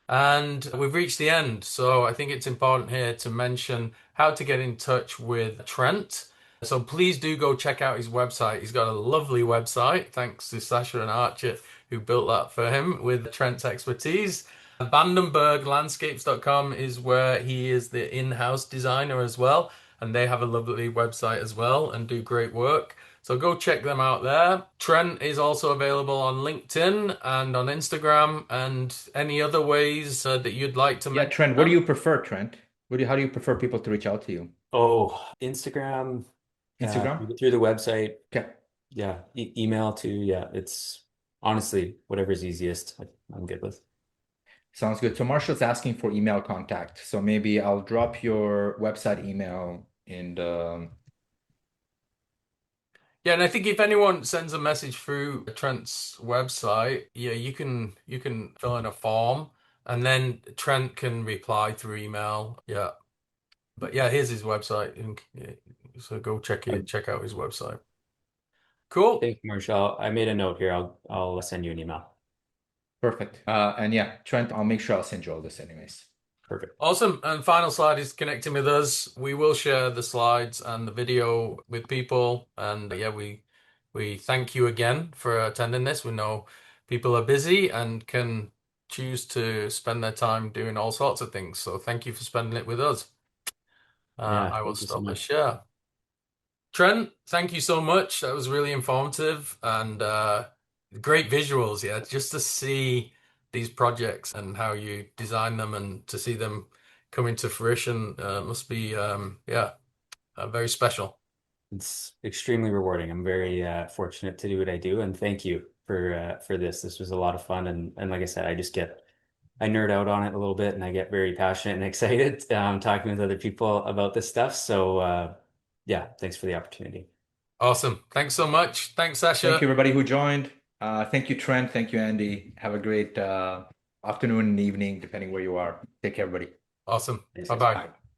[SPEAKER 1] And we've reached the end. So I think it's important here to mention how to get in touch with Trent. So please do go check out his website. He's got a lovely website, thanks to Sasha and Archer, who built that for him with Trent's expertise. Vandenberg is where he is the in-house designer as well. And they have a lovely website as well and do great work. So go check them out there. Trent is also available on LinkedIn and on Instagram and any other ways that you'd like to
[SPEAKER 3] Yeah,
[SPEAKER 1] mention.
[SPEAKER 3] Trent, what do you prefer, Trent? How do you prefer people to reach out to you?
[SPEAKER 2] Oh, Instagram,
[SPEAKER 3] Instagram?
[SPEAKER 2] through the website.
[SPEAKER 3] Okay.
[SPEAKER 2] Yeah, email too. Yeah, it's honestly whatever's easiest. I'm good with.
[SPEAKER 3] Sounds good. So Marshall's asking for email contact. So maybe I'll drop your website email in the
[SPEAKER 1] Yeah, and I think if anyone sends a message through Trent's website, yeah, you can fill in a form and then Trent can reply through email. Yeah. But yeah, here's his website. And, yeah, so go check out his website. Cool.
[SPEAKER 2] Thank you, Marshall. I made a note here. I'll send you an email.
[SPEAKER 3] perfect. And yeah, Trent, I'll make sure I'll send you all this anyways.
[SPEAKER 2] Perfect.
[SPEAKER 1] Awesome. And final slide is connecting with us. We will share the slides and the video with people. And yeah, we thank you again for attending this. We know people are busy and can choose to spend their time doing all sorts of things. So thank you for spending it with us.
[SPEAKER 2] Yeah,
[SPEAKER 1] I will
[SPEAKER 2] thank you so
[SPEAKER 1] stop the
[SPEAKER 2] much.
[SPEAKER 1] share. Trent, thank you so much. That was really informative and great visuals. Yeah, just to see these projects and how you design them and to see them come into fruition must be, yeah, very special.
[SPEAKER 2] It's extremely rewarding. I'm very fortunate to do what I do, and thank you for this. This was a lot of fun, and like I said, I nerd out on it a little bit, and I get very passionate and excited talking with other people about this stuff. So yeah, thanks for the opportunity.
[SPEAKER 1] Awesome. Thanks so much. Thanks,
[SPEAKER 3] Thank
[SPEAKER 1] Sasha.
[SPEAKER 3] you, everybody who joined. Thank you, Trent. Thank you, Andy. Have a great afternoon and evening, depending where you are. Take care, everybody.
[SPEAKER 1] Awesome.
[SPEAKER 2] Thanks, guys.
[SPEAKER 1] Bye-bye.
[SPEAKER 3] Bye.